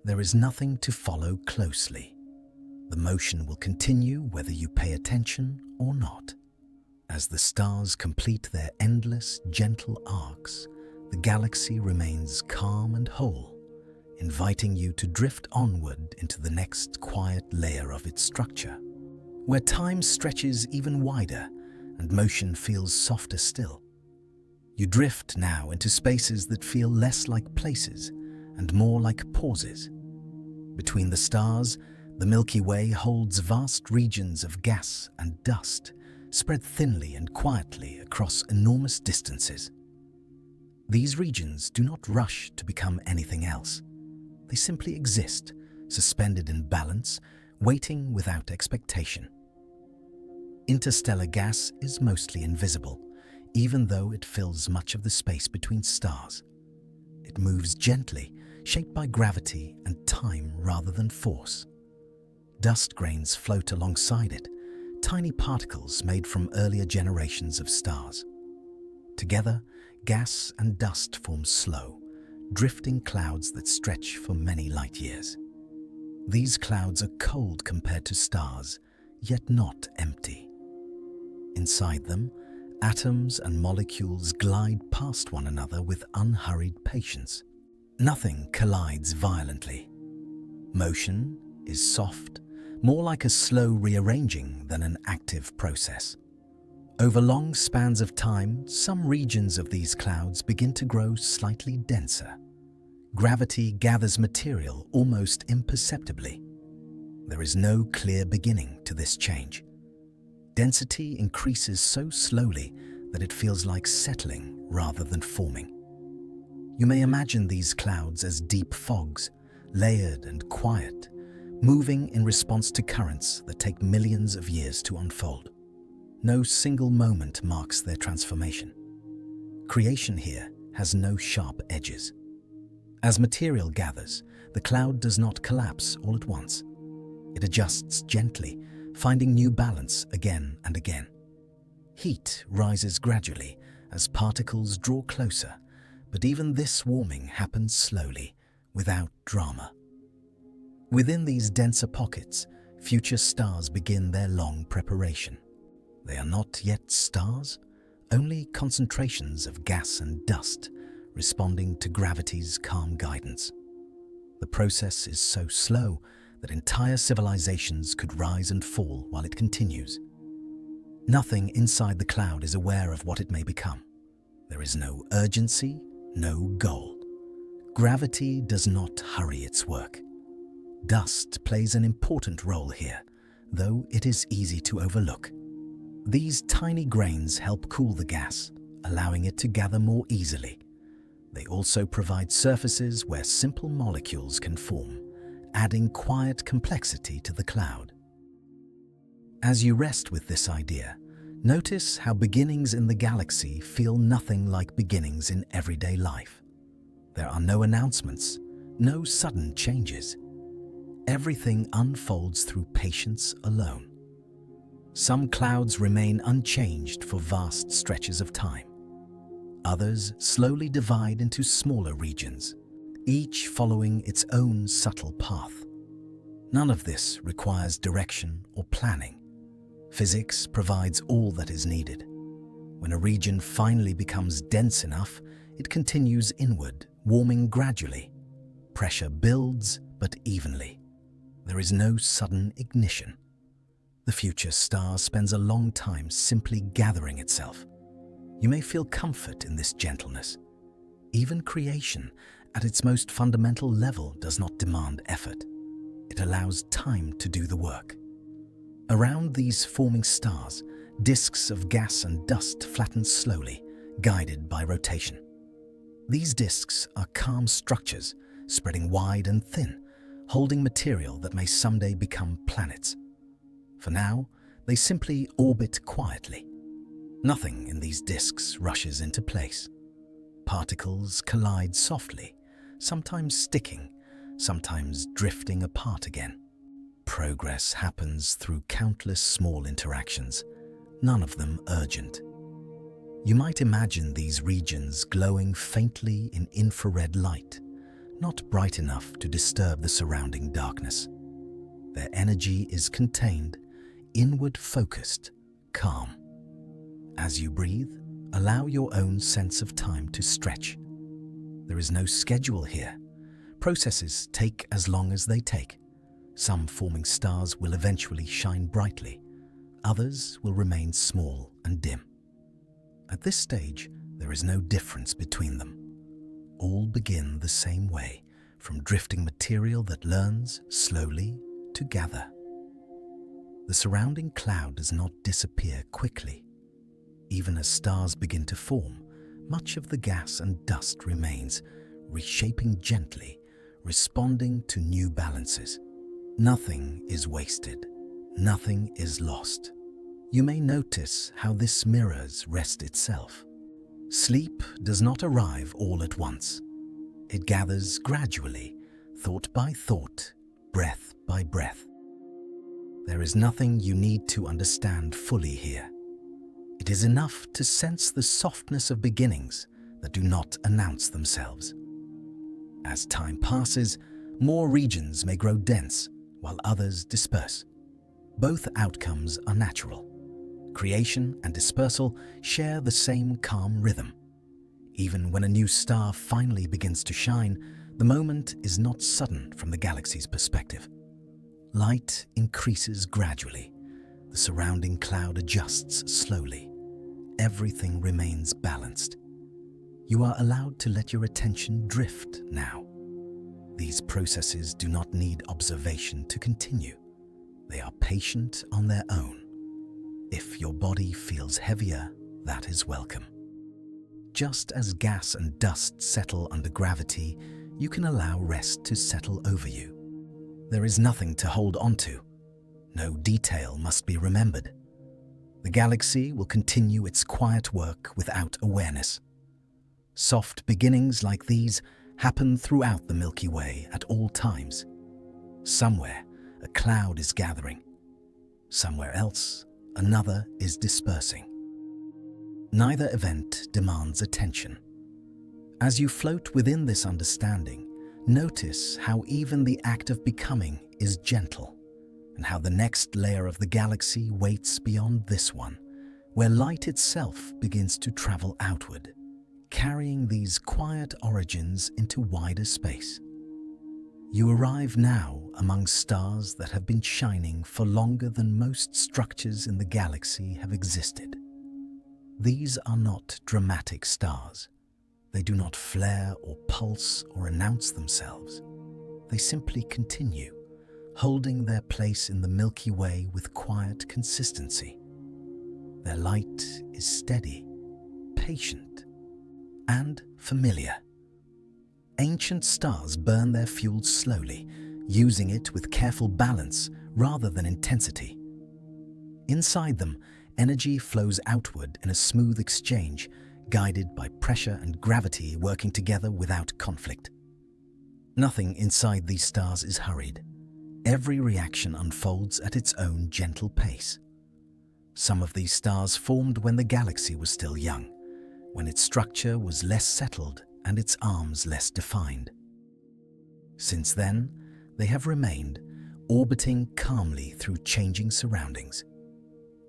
There is nothing to follow closely. The motion will continue whether you pay attention or not. As the stars complete their endless, gentle arcs, the galaxy remains calm and whole, inviting you to drift onward into the next quiet layer of its structure, where time stretches even wider and motion feels softer still. You drift now into spaces that feel less like places and more like pauses. Between the stars, the Milky Way holds vast regions of gas and dust, spread thinly and quietly across enormous distances. These regions do not rush to become anything else. They simply exist, suspended in balance, waiting without expectation. Interstellar gas is mostly invisible, even though it fills much of the space between stars. It moves gently, shaped by gravity and time rather than force. Dust grains float alongside it, tiny particles made from earlier generations of stars. Together, gas and dust form slow, drifting clouds that stretch for many light years. These clouds are cold compared to stars, yet not empty. Inside them, atoms and molecules glide past one another with unhurried patience. Nothing collides violently. Motion is soft, more like a slow rearranging than an active process. Over long spans of time, some regions of these clouds begin to grow slightly denser. Gravity gathers material almost imperceptibly. There is no clear beginning to this change. Density increases so slowly that it feels like settling rather than forming. You may imagine these clouds as deep fogs, layered and quiet, moving in response to currents that take millions of years to unfold. No single moment marks their transformation. Creation here has no sharp edges. As material gathers, the cloud does not collapse all at once. It adjusts gently, finding new balance again and again. Heat rises gradually as particles draw closer, but even this warming happens slowly, without drama. Within these denser pockets, future stars begin their long preparation. They are not yet stars, only concentrations of gas and dust responding to gravity's calm guidance. The process is so slow that entire civilizations could rise and fall while it continues. Nothing inside the cloud is aware of what it may become. There is no urgency, no goal. Gravity does not hurry its work. Dust plays an important role here, though it is easy to overlook. These tiny grains help cool the gas, allowing it to gather more easily. They also provide surfaces where simple molecules can form, adding quiet complexity to the cloud. As you rest with this idea, notice how beginnings in the galaxy feel nothing like beginnings in everyday life. There are no announcements, no sudden changes. Everything unfolds through patience alone. Some clouds remain unchanged for vast stretches of time. Others slowly divide into smaller regions, each following its own subtle path. None of this requires direction or planning. Physics provides all that is needed. When a region finally becomes dense enough, it continues inward, warming gradually. Pressure builds, but evenly. There is no sudden ignition. The future star spends a long time simply gathering itself. You may feel comfort in this gentleness. Even creation, at its most fundamental level, does not demand effort. It allows time to do the work. Around these forming stars, disks of gas and dust flatten slowly, guided by rotation. These disks are calm structures, spreading wide and thin, holding material that may someday become planets. For now, they simply orbit quietly. Nothing in these disks rushes into place. Particles collide softly, sometimes sticking, sometimes drifting apart again. Progress happens through countless small interactions, none of them urgent. You might imagine these regions glowing faintly in infrared light, not bright enough to disturb the surrounding darkness. Their energy is contained, inward focused, calm. As you breathe, allow your own sense of time to stretch. There is no schedule here. Processes take as long as they take. Some forming stars will eventually shine brightly. Others will remain small and dim. At this stage, there is no difference between them. All begin the same way, from drifting material that learns slowly to gather. The surrounding cloud does not disappear quickly. Even as stars begin to form, much of the gas and dust remains, reshaping gently, responding to new balances. Nothing is wasted. Nothing is lost. You may notice how this mirrors rest itself. Sleep does not arrive all at once. It gathers gradually, thought by thought, breath by breath. There is nothing you need to understand fully here. It is enough to sense the softness of beginnings that do not announce themselves. As time passes, more regions may grow dense, while others disperse. Both outcomes are natural. Creation and dispersal share the same calm rhythm. Even when a new star finally begins to shine, the moment is not sudden from the galaxy's perspective. Light increases gradually. The surrounding cloud adjusts slowly. Everything remains balanced. You are allowed to let your attention drift now. These processes do not need observation to continue. They are patient on their own. If your body feels heavier, that is welcome. Just as gas and dust settle under gravity, you can allow rest to settle over you. There is nothing to hold onto. No detail must be remembered. The galaxy will continue its quiet work without awareness. Soft beginnings like these happen throughout the Milky Way at all times. Somewhere, a cloud is gathering. Somewhere else, another is dispersing. Neither event demands attention. As you float within this understanding, notice how even the act of becoming is gentle, and how the next layer of the galaxy waits beyond this one, where light itself begins to travel outward, carrying these quiet origins into wider space. You arrive now among stars that have been shining for longer than most structures in the galaxy have existed. These are not dramatic stars. They do not flare or pulse or announce themselves. They simply continue, holding their place in the Milky Way with quiet consistency. Their light is steady, patient, and familiar. Ancient stars burn their fuel slowly, using it with careful balance rather than intensity. Inside them, energy flows outward in a smooth exchange, guided by pressure and gravity working together without conflict. Nothing inside these stars is hurried. Every reaction unfolds at its own gentle pace. Some of these stars formed when the galaxy was still young, when its structure was less settled and its arms less defined. Since then, they have remained, orbiting calmly through changing surroundings.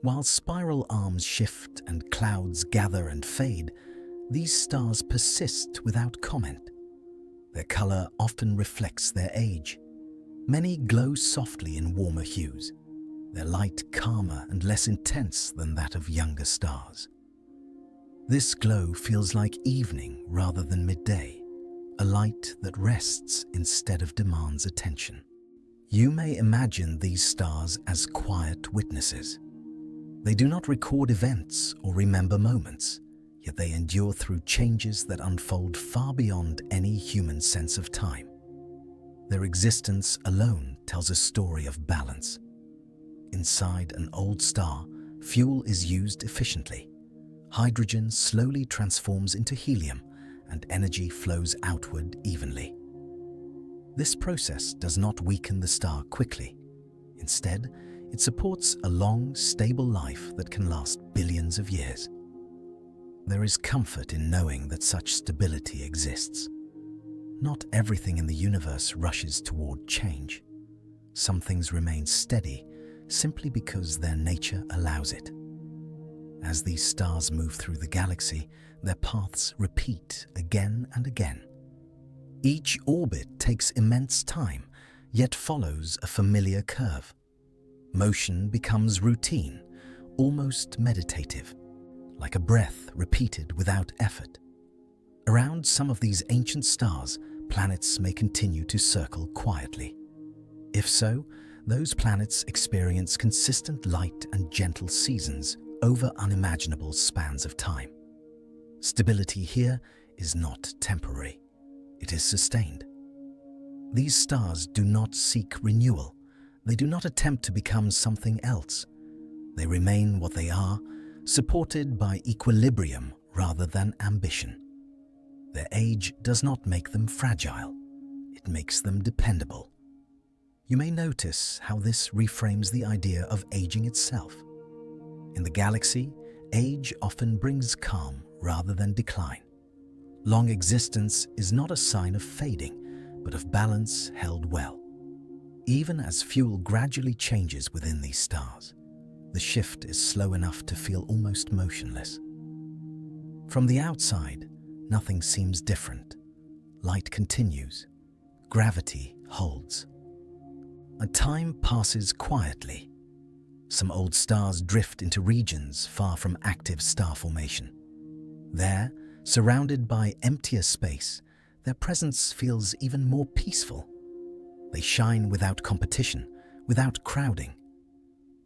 While spiral arms shift and clouds gather and fade, these stars persist without comment. Their color often reflects their age. Many glow softly in warmer hues, their light calmer and less intense than that of younger stars. This glow feels like evening rather than midday, a light that rests instead of demands attention. You may imagine these stars as quiet witnesses. They do not record events or remember moments, yet they endure through changes that unfold far beyond any human sense of time. Their existence alone tells a story of balance. Inside an old star, fuel is used efficiently. Hydrogen slowly transforms into helium, and energy flows outward evenly. This process does not weaken the star quickly. Instead, it supports a long, stable life that can last billions of years. There is comfort in knowing that such stability exists. Not everything in the universe rushes toward change. Some things remain steady simply because their nature allows it. As these stars move through the galaxy, their paths repeat again and again. Each orbit takes immense time, yet follows a familiar curve. Motion becomes routine, almost meditative, like a breath repeated without effort. Around some of these ancient stars, planets may continue to circle quietly. If so, those planets experience consistent light and gentle seasons over unimaginable spans of time. Stability here is not temporary. It is sustained. These stars do not seek renewal. They do not attempt to become something else. They remain what they are, supported by equilibrium rather than ambition. Their age does not make them fragile. It makes them dependable. You may notice how this reframes the idea of aging itself. In the galaxy, age often brings calm rather than decline. Long existence is not a sign of fading, but of balance held well. Even as fuel gradually changes within these stars, the shift is slow enough to feel almost motionless. From the outside, nothing seems different. Light continues. Gravity holds. And time passes quietly. Some old stars drift into regions far from active star formation. There, surrounded by emptier space, their presence feels even more peaceful. They shine without competition, without crowding.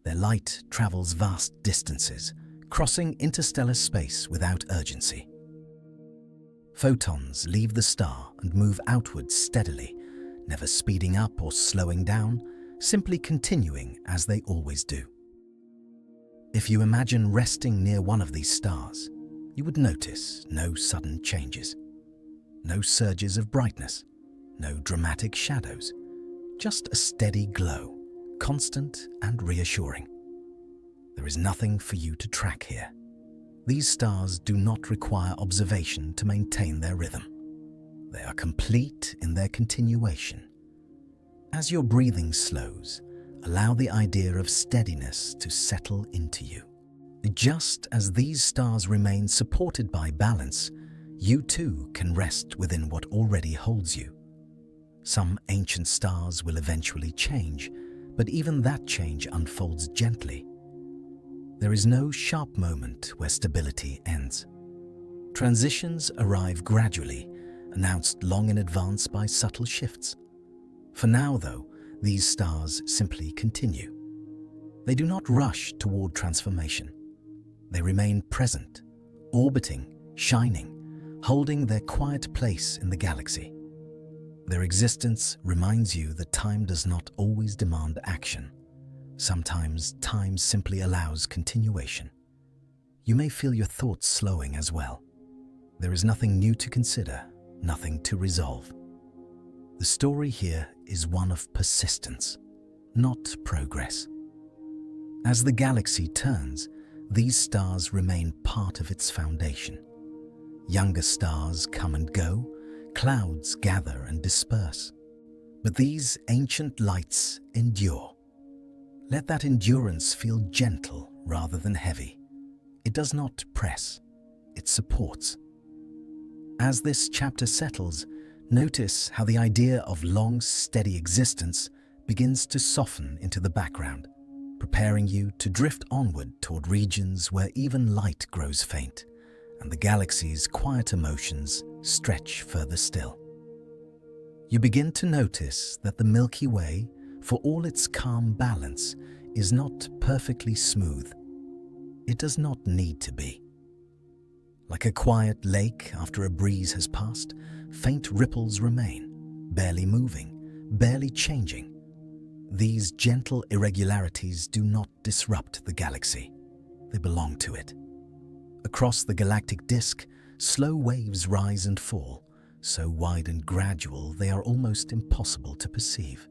Their light travels vast distances, crossing interstellar space without urgency. Photons leave the star and move outwards steadily, never speeding up or slowing down, simply continuing as they always do. If you imagine resting near one of these stars, you would notice no sudden changes, no surges of brightness, no dramatic shadows, just a steady glow, constant and reassuring. There is nothing for you to track here. These stars do not require observation to maintain their rhythm. They are complete in their continuation. As your breathing slows, allow the idea of steadiness to settle into you. Just as these stars remain supported by balance, you too can rest within what already holds you. Some ancient stars will eventually change, but even that change unfolds gently. There is no sharp moment where stability ends. Transitions arrive gradually, announced long in advance by subtle shifts. For now, though, these stars simply continue. They do not rush toward transformation. They remain present, orbiting, shining, holding their quiet place in the galaxy. Their existence reminds you that time does not always demand action. Sometimes time simply allows continuation. You may feel your thoughts slowing as well. There is nothing new to consider, nothing to resolve. The story here is one of persistence, not progress. As the galaxy turns, these stars remain part of its foundation. Younger stars come and go, clouds gather and disperse. But these ancient lights endure. Let that endurance feel gentle rather than heavy. It does not press, it supports. As this chapter settles, notice how the idea of long, steady existence begins to soften into the background, preparing you to drift onward toward regions where even light grows faint, and the galaxy's quiet emotions stretch further still. You begin to notice that the Milky Way, for all its calm balance, is not perfectly smooth. It does not need to be. Like a quiet lake after a breeze has passed, faint ripples remain, barely moving, barely changing. These gentle irregularities do not disrupt the galaxy. They belong to it. Across the galactic disk, slow waves rise and fall, so wide and gradual they are almost impossible to perceive.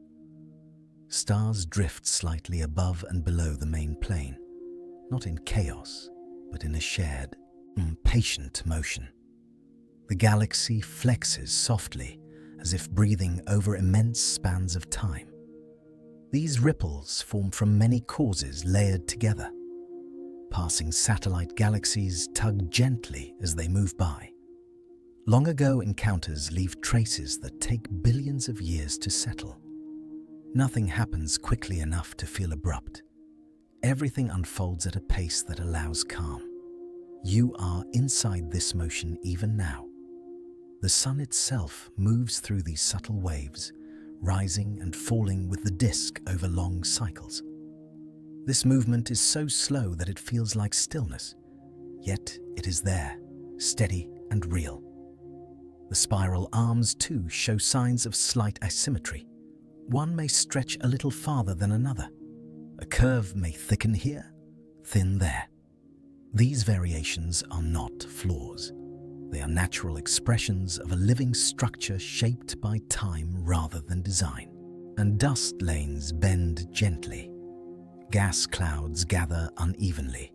Stars drift slightly above and below the main plane, not in chaos, but in a shared, impatient motion. The galaxy flexes softly, as if breathing over immense spans of time. These ripples form from many causes layered together. Passing satellite galaxies tug gently as they move by. Long ago encounters leave traces that take billions of years to settle. Nothing happens quickly enough to feel abrupt. Everything unfolds at a pace that allows calm. You are inside this motion even now. The sun itself moves through these subtle waves, rising and falling with the disk over long cycles. This movement is so slow that it feels like stillness, yet it is there, steady and real. The spiral arms, too, show signs of slight asymmetry. One may stretch a little farther than another. A curve may thicken here, thin there. These variations are not flaws. They are natural expressions of a living structure shaped by time rather than design. And dust lanes bend gently. Gas clouds gather unevenly.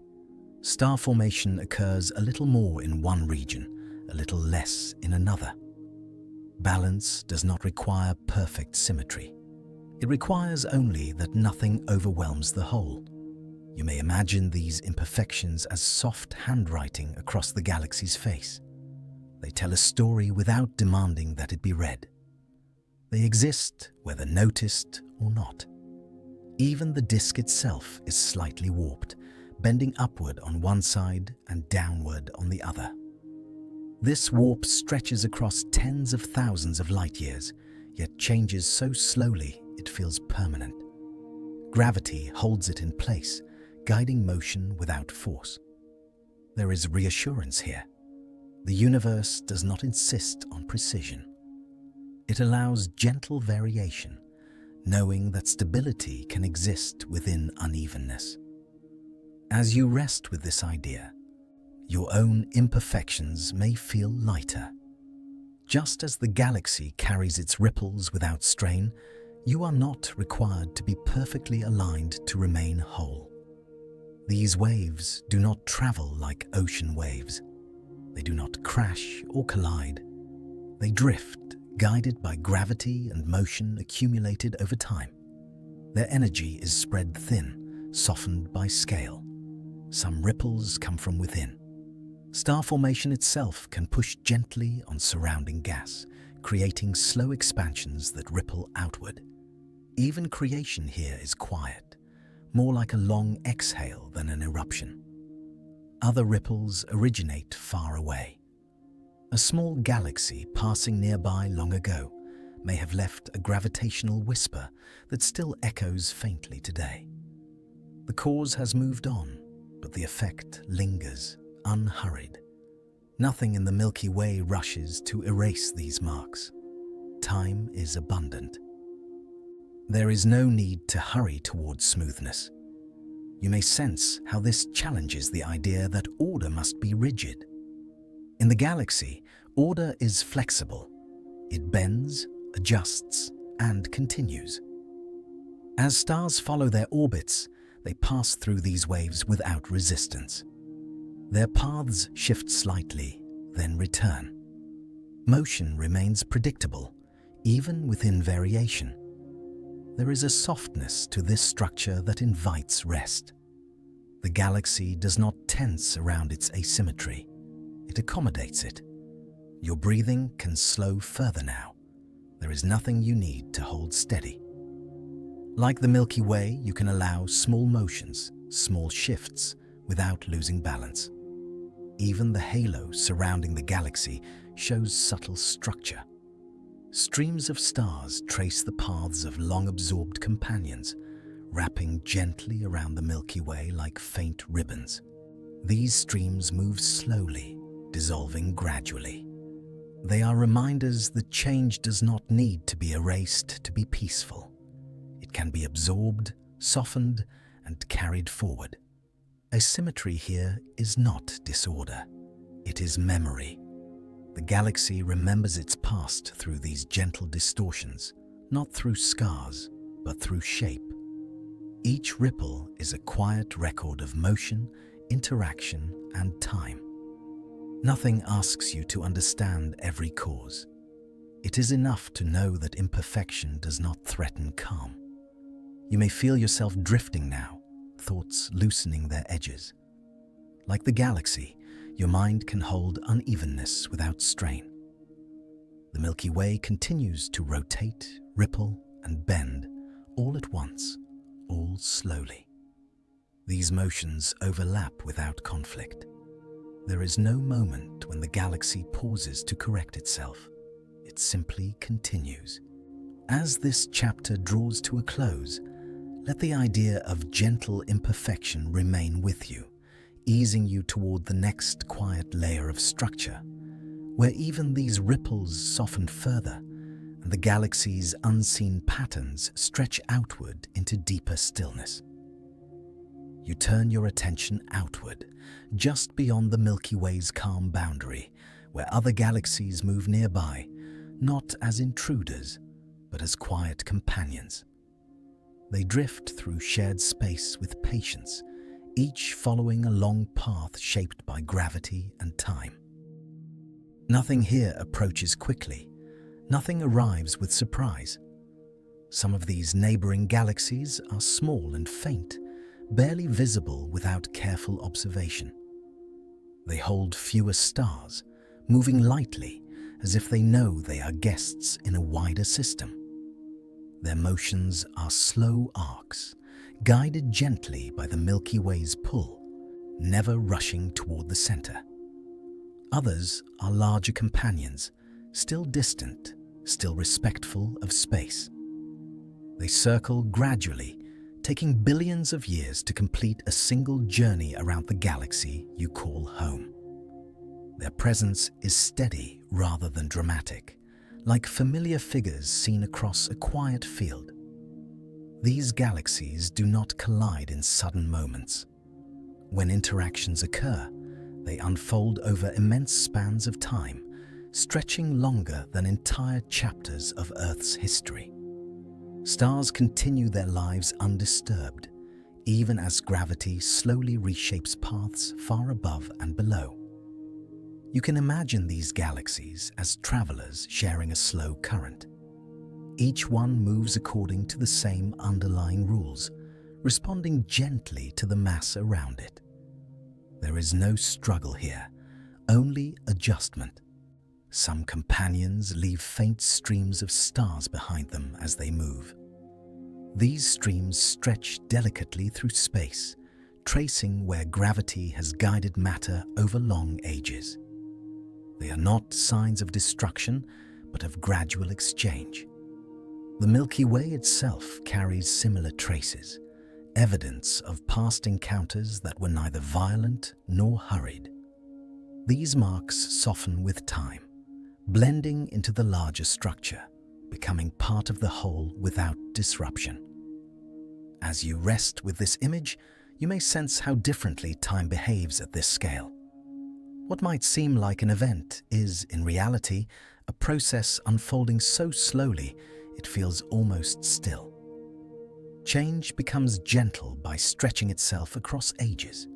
Star formation occurs a little more in one region, a little less in another. Balance does not require perfect symmetry. It requires only that nothing overwhelms the whole. You may imagine these imperfections as soft handwriting across the galaxy's face. They tell a story without demanding that it be read. They exist whether noticed or not. Even the disk itself is slightly warped, bending upward on one side and downward on the other. This warp stretches across tens of thousands of light years, yet changes so slowly it feels permanent. Gravity holds it in place, guiding motion without force. There is reassurance here. The universe does not insist on precision. It allows gentle variation, knowing that stability can exist within unevenness. As you rest with this idea, your own imperfections may feel lighter. Just as the galaxy carries its ripples without strain, you are not required to be perfectly aligned to remain whole. These waves do not travel like ocean waves. They do not crash or collide. They drift, guided by gravity and motion accumulated over time. Their energy is spread thin, softened by scale. Some ripples come from within. Star formation itself can push gently on surrounding gas, creating slow expansions that ripple outward. Even creation here is quiet, more like a long exhale than an eruption. Other ripples originate far away. A small galaxy passing nearby long ago may have left a gravitational whisper that still echoes faintly today. The cause has moved on, but the effect lingers, unhurried. Nothing in the Milky Way rushes to erase these marks. Time is abundant. There is no need to hurry towards smoothness. You may sense how this challenges the idea that order must be rigid. In the galaxy, order is flexible. It bends, adjusts, and continues. As stars follow their orbits, they pass through these waves without resistance. Their paths shift slightly, then return. Motion remains predictable, even within variation. There is a softness to this structure that invites rest. The galaxy does not tense around its asymmetry. It accommodates it. Your breathing can slow further now. There is nothing you need to hold steady. Like the Milky Way, you can allow small motions, small shifts, without losing balance. Even the halo surrounding the galaxy shows subtle structure. Streams of stars trace the paths of long-absorbed companions, wrapping gently around the Milky Way like faint ribbons. These streams move slowly, dissolving gradually. They are reminders that change does not need to be erased to be peaceful. It can be absorbed, softened, and carried forward. Asymmetry here is not disorder. It is memory. The galaxy remembers its past through these gentle distortions, not through scars, but through shape. Each ripple is a quiet record of motion, interaction, and time. Nothing asks you to understand every cause. It is enough to know that imperfection does not threaten calm. You may feel yourself drifting now, thoughts loosening their edges. Like the galaxy, your mind can hold unevenness without strain. The Milky Way continues to rotate, ripple, and bend, all at once, all slowly. These motions overlap without conflict. There is no moment when the galaxy pauses to correct itself. It simply continues. As this chapter draws to a close, let the idea of gentle imperfection remain with you, easing you toward the next quiet layer of structure, where even these ripples soften further and the galaxy's unseen patterns stretch outward into deeper stillness. You turn your attention outward, just beyond the Milky Way's calm boundary, where other galaxies move nearby, not as intruders, but as quiet companions. They drift through shared space with patience, each following a long path shaped by gravity and time. Nothing here approaches quickly. Nothing arrives with surprise. Some of these neighboring galaxies are small and faint, barely visible without careful observation. They hold fewer stars, moving lightly as if they know they are guests in a wider system. Their motions are slow arcs, guided gently by the Milky Way's pull, never rushing toward the center. Others are larger companions, still distant, still respectful of space. They circle gradually, taking billions of years to complete a single journey around the galaxy you call home. Their presence is steady rather than dramatic, like familiar figures seen across a quiet field. These galaxies do not collide in sudden moments. When interactions occur, they unfold over immense spans of time, stretching longer than entire chapters of Earth's history. Stars continue their lives undisturbed, even as gravity slowly reshapes paths far above and below. You can imagine these galaxies as travelers sharing a slow current. Each one moves according to the same underlying rules, responding gently to the mass around it. There is no struggle here, only adjustment. Some companions leave faint streams of stars behind them as they move. These streams stretch delicately through space, tracing where gravity has guided matter over long ages. They are not signs of destruction, but of gradual exchange. The Milky Way itself carries similar traces, evidence of past encounters that were neither violent nor hurried. These marks soften with time, blending into the larger structure, becoming part of the whole without disruption. As you rest with this image, you may sense how differently time behaves at this scale. What might seem like an event is, in reality, a process unfolding so slowly it feels almost still. Change becomes gentle by stretching itself across ages.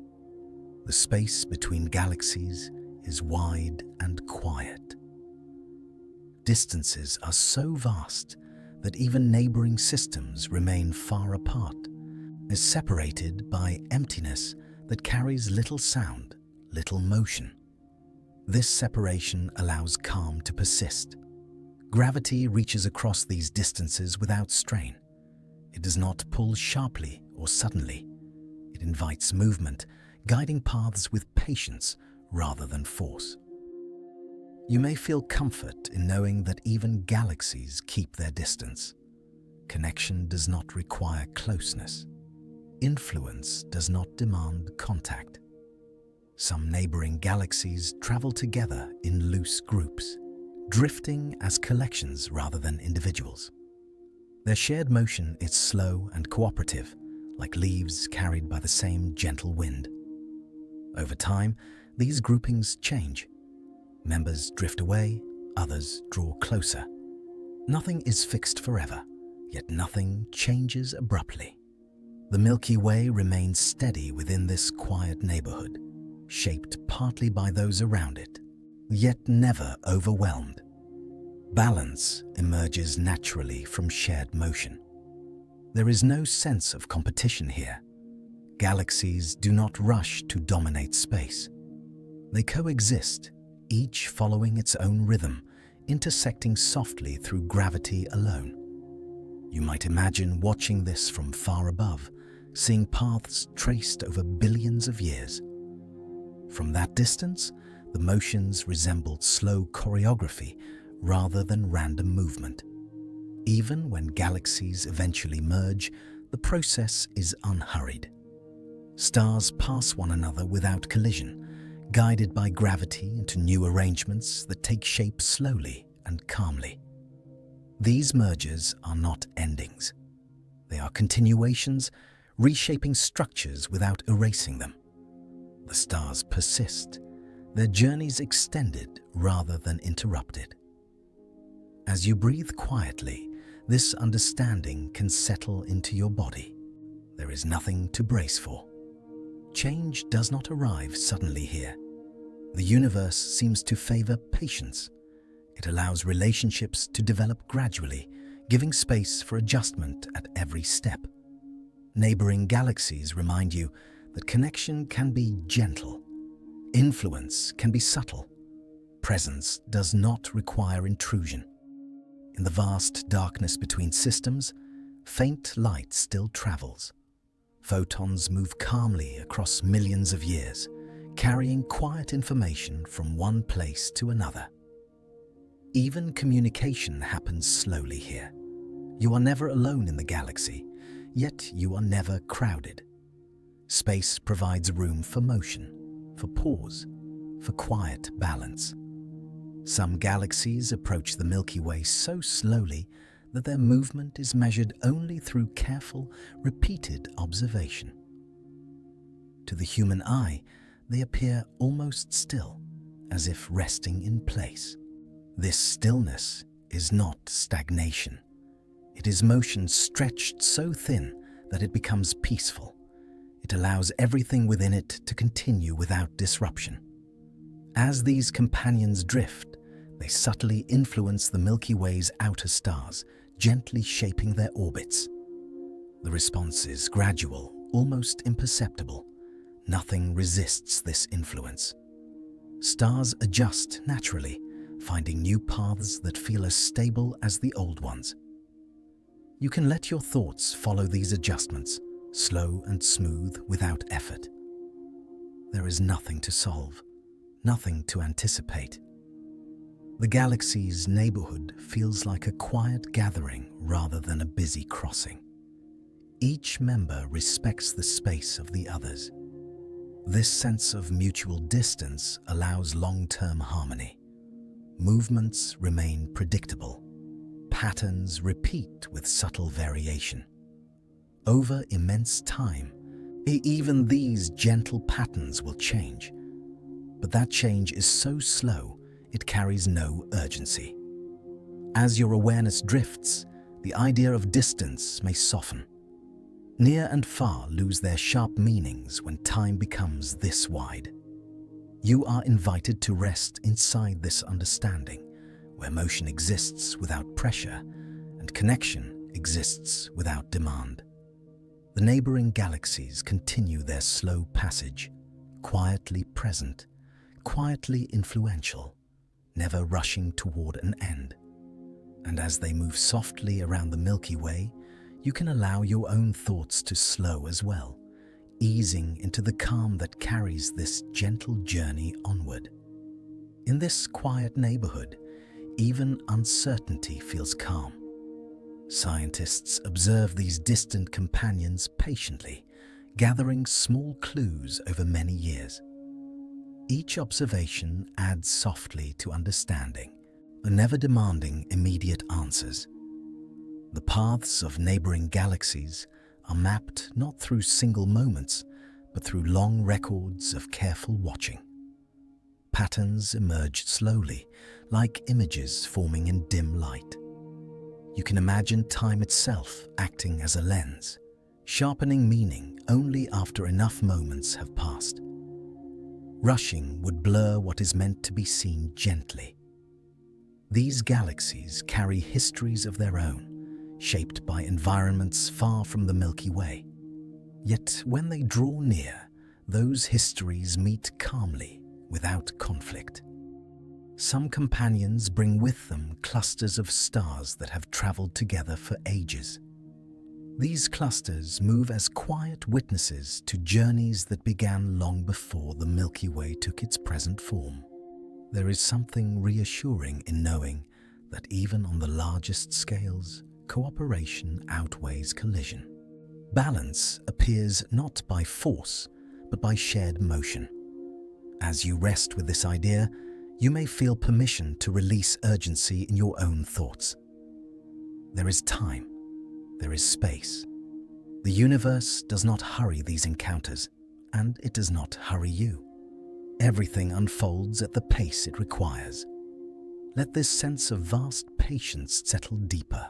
The space between galaxies is wide and quiet. Distances are so vast that even neighboring systems remain far apart, as separated by emptiness that carries little sound, little motion. This separation allows calm to persist. Gravity reaches across these distances without strain. It does not pull sharply or suddenly. It invites movement, guiding paths with patience rather than force. You may feel comfort in knowing that even galaxies keep their distance. Connection does not require closeness. Influence does not demand contact. Some neighboring galaxies travel together in loose groups, drifting as collections rather than individuals. Their shared motion is slow and cooperative, like leaves carried by the same gentle wind. Over time, these groupings change. Members drift away, others draw closer. Nothing is fixed forever, yet nothing changes abruptly. The Milky Way remains steady within this quiet neighborhood, shaped partly by those around it, yet never overwhelmed. Balance emerges naturally from shared motion. There is no sense of competition here. Galaxies do not rush to dominate space. They coexist, each following its own rhythm, intersecting softly through gravity alone. You might imagine watching this from far above, seeing paths traced over billions of years. From that distance, the motions resembled slow choreography rather than random movement. Even when galaxies eventually merge, the process is unhurried. Stars pass one another without collision, guided by gravity into new arrangements that take shape slowly and calmly. These mergers are not endings. They are continuations, reshaping structures without erasing them. The stars persist, their journeys extended rather than interrupted. As you breathe quietly, this understanding can settle into your body. There is nothing to brace for. Change does not arrive suddenly here. The universe seems to favor patience. It allows relationships to develop gradually, giving space for adjustment at every step. Neighboring galaxies remind you that connection can be gentle, influence can be subtle, presence does not require intrusion. In the vast darkness between systems, faint light still travels. Photons move calmly across millions of years, carrying quiet information from one place to another. Even communication happens slowly here. You are never alone in the galaxy, yet you are never crowded. Space provides room for motion, for pause, for quiet balance. Some galaxies approach the Milky Way so slowly that their movement is measured only through careful, repeated observation. To the human eye, they appear almost still, as if resting in place. This stillness is not stagnation. It is motion stretched so thin that it becomes peaceful. It allows everything within it to continue without disruption. As these companions drift, they subtly influence the Milky Way's outer stars, gently shaping their orbits. The response is gradual, almost imperceptible. Nothing resists this influence. Stars adjust naturally, finding new paths that feel as stable as the old ones. You can let your thoughts follow these adjustments, slow and smooth without effort. There is nothing to solve, nothing to anticipate. The galaxy's neighborhood feels like a quiet gathering rather than a busy crossing. Each member respects the space of the others. This sense of mutual distance allows long-term harmony. Movements remain predictable. Patterns repeat with subtle variation. Over immense time, even these gentle patterns will change. But that change is so slow, it carries no urgency. As your awareness drifts, the idea of distance may soften. Near and far lose their sharp meanings when time becomes this wide. You are invited to rest inside this understanding, where motion exists without pressure and connection exists without demand. The neighboring galaxies continue their slow passage, quietly present, quietly influential, never rushing toward an end. And as they move softly around the Milky Way, you can allow your own thoughts to slow as well, easing into the calm that carries this gentle journey onward. In this quiet neighborhood, even uncertainty feels calm. Scientists observe these distant companions patiently, gathering small clues over many years. Each observation adds softly to understanding, never demanding immediate answers. The paths of neighboring galaxies are mapped not through single moments, but through long records of careful watching. Patterns emerge slowly, like images forming in dim light. You can imagine time itself acting as a lens, sharpening meaning only after enough moments have passed. Rushing would blur what is meant to be seen gently. These galaxies carry histories of their own, shaped by environments far from the Milky Way. Yet when they draw near, those histories meet calmly, without conflict. Some companions bring with them clusters of stars that have traveled together for ages. These clusters move as quiet witnesses to journeys that began long before the Milky Way took its present form. There is something reassuring in knowing that even on the largest scales, cooperation outweighs collision. Balance appears not by force, but by shared motion. As you rest with this idea, you may feel permission to release urgency in your own thoughts. There is time. There is space. The universe does not hurry these encounters, and it does not hurry you. Everything unfolds at the pace it requires. Let this sense of vast patience settle deeper.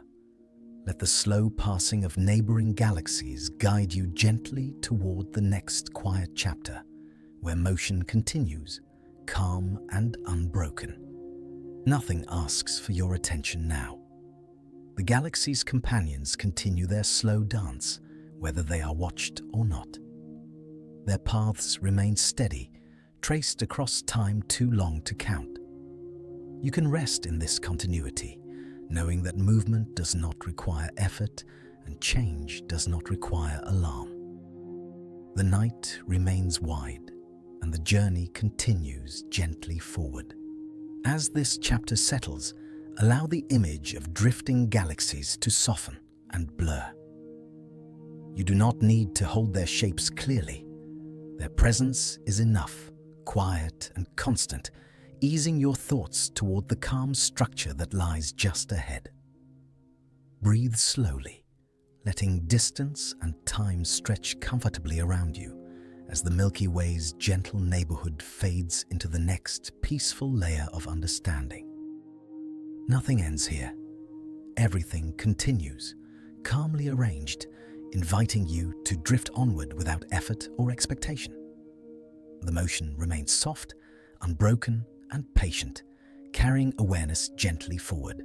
Let the slow passing of neighboring galaxies guide you gently toward the next quiet chapter, where motion continues, calm and unbroken. Nothing asks for your attention now. The galaxy's companions continue their slow dance, whether they are watched or not. Their paths remain steady, traced across time too long to count. You can rest in this continuity, knowing that movement does not require effort and change does not require alarm. The night remains wide, and the journey continues gently forward. As this chapter settles, allow the image of drifting galaxies to soften and blur. You do not need to hold their shapes clearly. Their presence is enough, quiet and constant, easing your thoughts toward the calm structure that lies just ahead. Breathe slowly, letting distance and time stretch comfortably around you as the Milky Way's gentle neighborhood fades into the next peaceful layer of understanding. Nothing ends here. Everything continues, calmly arranged, inviting you to drift onward without effort or expectation. The motion remains soft, unbroken, and patient, carrying awareness gently forward,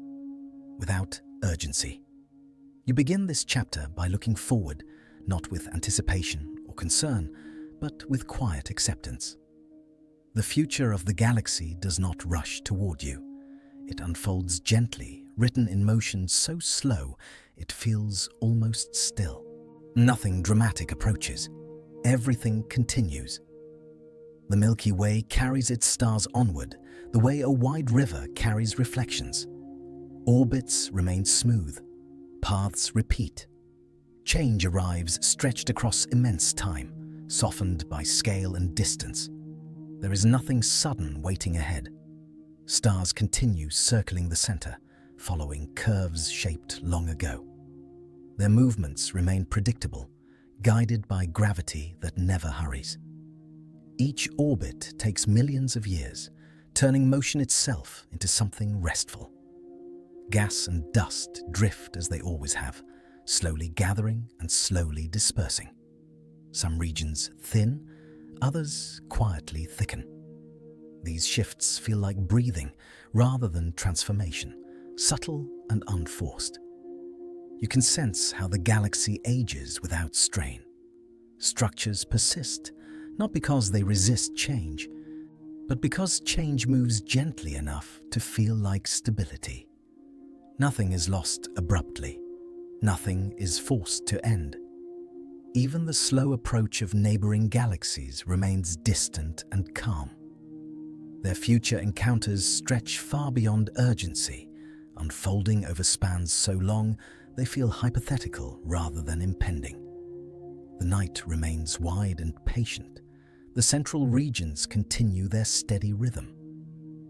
without urgency. You begin this chapter by looking forward, not with anticipation or concern, but with quiet acceptance. The future of the galaxy does not rush toward you. It unfolds gently, written in motion so slow it feels almost still. Nothing dramatic approaches. Everything continues. The Milky Way carries its stars onward, the way a wide river carries reflections. Orbits remain smooth. Paths repeat. Change arrives stretched across immense time, softened by scale and distance. There is nothing sudden waiting ahead. Stars continue circling the center, following curves shaped long ago. Their movements remain predictable, guided by gravity that never hurries. Each orbit takes millions of years, turning motion itself into something restful. Gas and dust drift as they always have, slowly gathering and slowly dispersing. Some regions thin, others quietly thicken. These shifts feel like breathing rather than transformation, subtle and unforced. You can sense how the galaxy ages without strain. Structures persist, not because they resist change, but because change moves gently enough to feel like stability. Nothing is lost abruptly. Nothing is forced to end. Even the slow approach of neighboring galaxies remains distant and calm. Their future encounters stretch far beyond urgency, unfolding over spans so long they feel hypothetical rather than impending. The night remains wide and patient. The central regions continue their steady rhythm.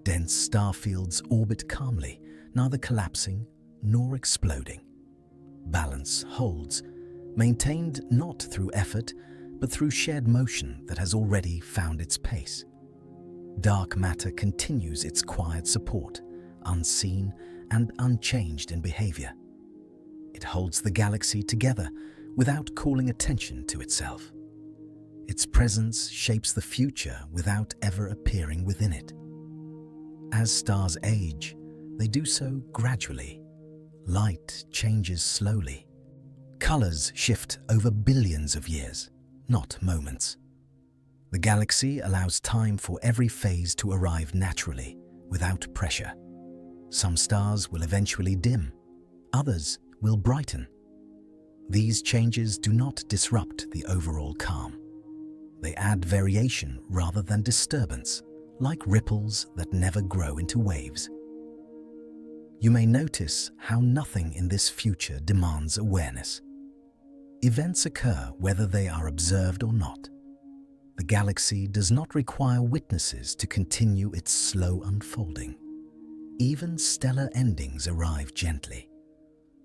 Dense star fields orbit calmly, neither collapsing nor exploding. Balance holds, maintained not through effort, but through shared motion that has already found its pace. Dark matter continues its quiet support, unseen and unchanged in behavior. It holds the galaxy together without calling attention to itself. Its presence shapes the future without ever appearing within it. As stars age, they do so gradually. Light changes slowly. Colors shift over billions of years, not moments. The galaxy allows time for every phase to arrive naturally, without pressure. Some stars will eventually dim, others will brighten. These changes do not disrupt the overall calm. They add variation rather than disturbance, like ripples that never grow into waves. You may notice how nothing in this future demands awareness. Events occur whether they are observed or not. The galaxy does not require witnesses to continue its slow unfolding. Even stellar endings arrive gently.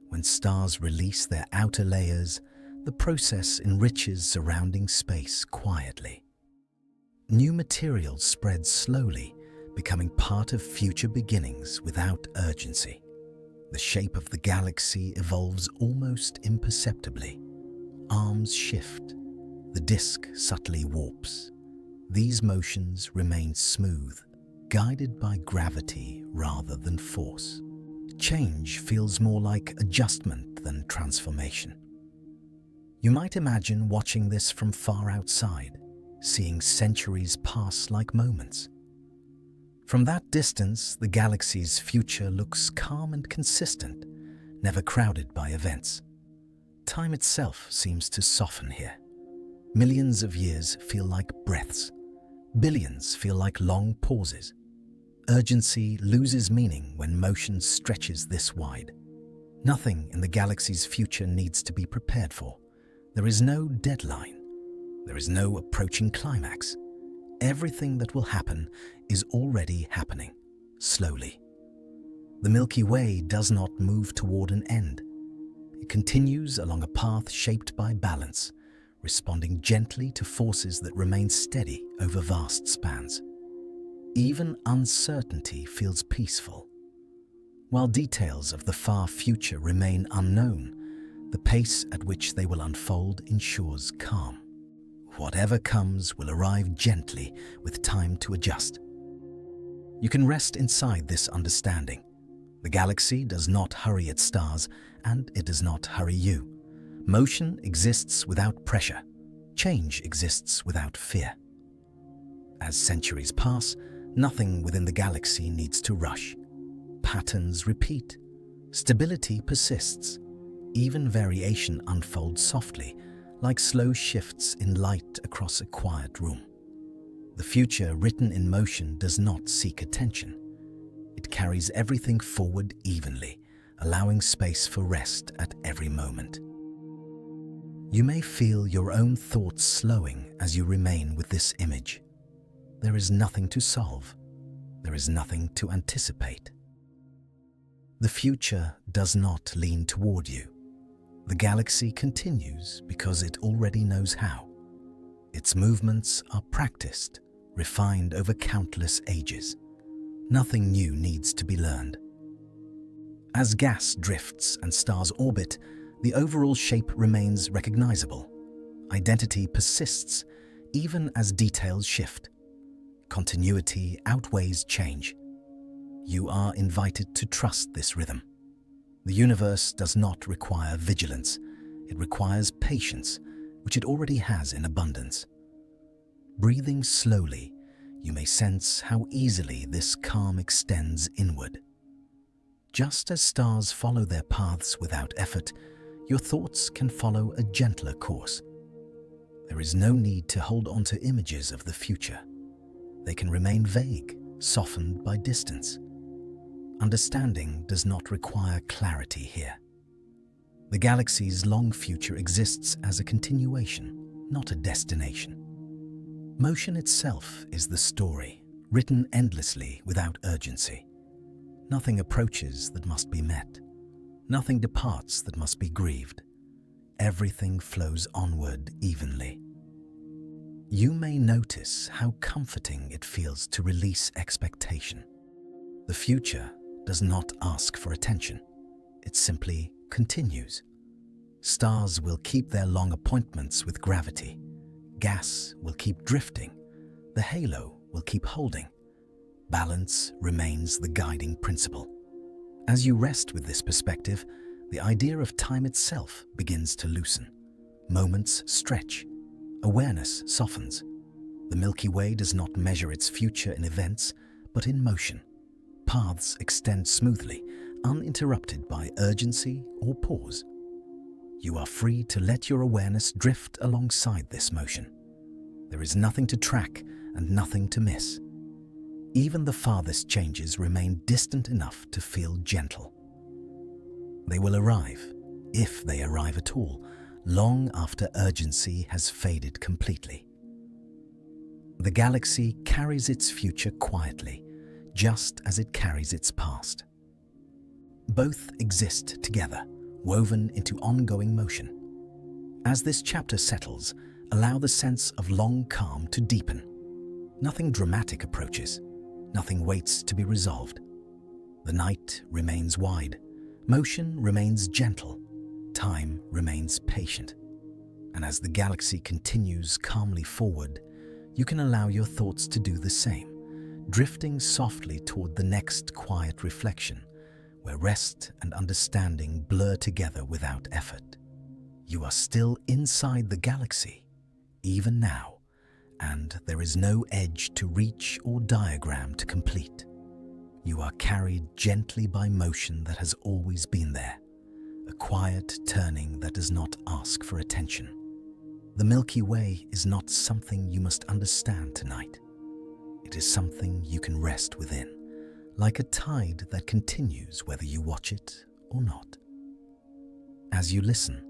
When stars release their outer layers, the process enriches surrounding space quietly. New material spreads slowly, becoming part of future beginnings without urgency. The shape of the galaxy evolves almost imperceptibly. Arms shift. The disk subtly warps. These motions remain smooth, guided by gravity rather than force. Change feels more like adjustment than transformation. You might imagine watching this from far outside, seeing centuries pass like moments. From that distance, the galaxy's future looks calm and consistent, never crowded by events. Time itself seems to soften here. Millions of years feel like breaths. Billions feel like long pauses. Urgency loses meaning when motion stretches this wide. Nothing in the galaxy's future needs to be prepared for. There is no deadline. There is no approaching climax. Everything that will happen is already happening, slowly. The Milky Way does not move toward an end. It continues along a path shaped by balance, responding gently to forces that remain steady over vast spans. Even uncertainty feels peaceful. While details of the far future remain unknown, the pace at which they will unfold ensures calm. Whatever comes will arrive gently with time to adjust. You can rest inside this understanding. The galaxy does not hurry its stars, and it does not hurry you. Motion exists without pressure. Change exists without fear. As centuries pass, nothing within the galaxy needs to rush. Patterns repeat. Stability persists. Even variation unfolds softly, like slow shifts in light across a quiet room. The future written in motion does not seek attention. It carries everything forward evenly, allowing space for rest at every moment. You may feel your own thoughts slowing as you remain with this image. There is nothing to solve. There is nothing to anticipate. The future does not lean toward you. The galaxy continues because it already knows how. Its movements are practiced, refined over countless ages. Nothing new needs to be learned. As gas drifts and stars orbit, the overall shape remains recognizable. Identity persists, even as details shift. Continuity outweighs change. You are invited to trust this rhythm. The universe does not require vigilance. It requires patience, which it already has in abundance. Breathing slowly, you may sense how easily this calm extends inward. Just as stars follow their paths without effort, your thoughts can follow a gentler course. There is no need to hold on to images of the future. They can remain vague, softened by distance. Understanding does not require clarity here. The galaxy's long future exists as a continuation, not a destination. Motion itself is the story, written endlessly without urgency. Nothing approaches that must be met. Nothing departs that must be grieved. Everything flows onward evenly. You may notice how comforting it feels to release expectation. The future does not ask for attention. It simply continues. Stars will keep their long appointments with gravity. Gas will keep drifting. The halo will keep holding. Balance remains the guiding principle. As you rest with this perspective, the idea of time itself begins to loosen. Moments stretch. Awareness softens. The Milky Way does not measure its future in events, but in motion. Paths extend smoothly, uninterrupted by urgency or pause. You are free to let your awareness drift alongside this motion. There is nothing to track and nothing to miss. Even the farthest changes remain distant enough to feel gentle. They will arrive, if they arrive at all, long after urgency has faded completely. The galaxy carries its future quietly, just as it carries its past. Both exist together, woven into ongoing motion. As this chapter settles, allow the sense of long calm to deepen. Nothing dramatic approaches. Nothing waits to be resolved. The night remains wide. Motion remains gentle. Time remains patient. And as the galaxy continues calmly forward, you can allow your thoughts to do the same, drifting softly toward the next quiet reflection, where rest and understanding blur together without effort. You are still inside the galaxy, even now, and there is no edge to reach or diagram to complete. You are carried gently by motion that has always been there, a quiet turning that does not ask for attention. The Milky Way is not something you must understand tonight. It is something you can rest within, like a tide that continues whether you watch it or not. As you listen,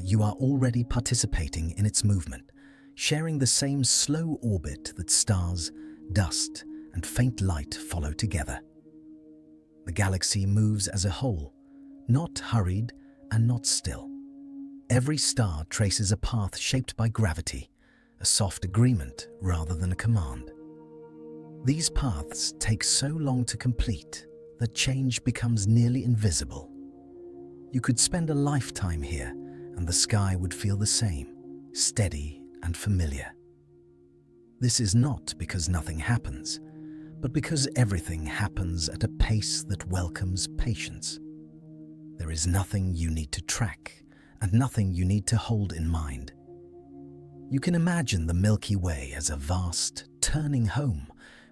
you are already participating in its movement, sharing the same slow orbit that stars, dust, and faint light follow together. The galaxy moves as a whole, not hurried and not still. Every star traces a path shaped by gravity, a soft agreement rather than a command. These paths take so long to complete that change becomes nearly invisible. You could spend a lifetime here and the sky would feel the same, steady and familiar. This is not because nothing happens, but because everything happens at a pace that welcomes patience. There is nothing you need to track and nothing you need to hold in mind. You can imagine the Milky Way as a vast, turning home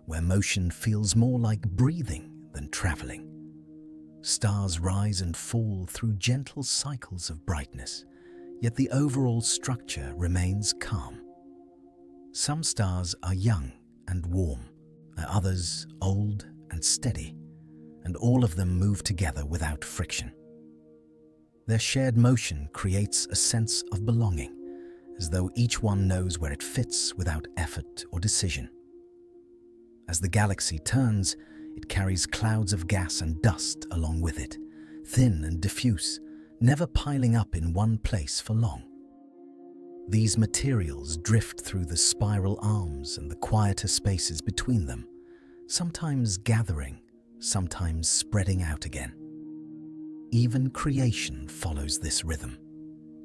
where motion feels more like breathing than traveling. Stars rise and fall through gentle cycles of brightness, yet the overall structure remains calm. Some stars are young and warm, others old and steady, and all of them move together without friction. Their shared motion creates a sense of belonging, as though each one knows where it fits without effort or decision. As the galaxy turns, it carries clouds of gas and dust along with it, thin and diffuse, never piling up in one place for long. These materials drift through the spiral arms and the quieter spaces between them, sometimes gathering, sometimes spreading out again. Even creation follows this rhythm.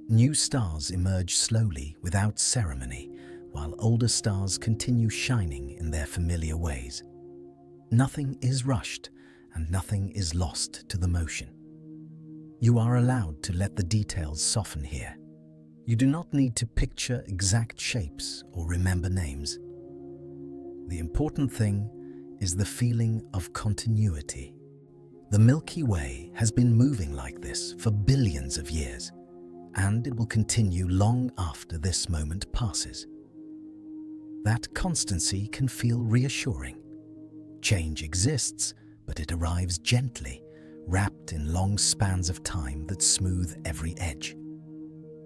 New stars emerge slowly without ceremony, while older stars continue shining in their familiar ways. Nothing is rushed and nothing is lost to the motion. You are allowed to let the details soften here. You do not need to picture exact shapes or remember names. The important thing is the feeling of continuity. The Milky Way has been moving like this for billions of years, and it will continue long after this moment passes. That constancy can feel reassuring. Change exists, but it arrives gently, wrapped in long spans of time that smooth every edge.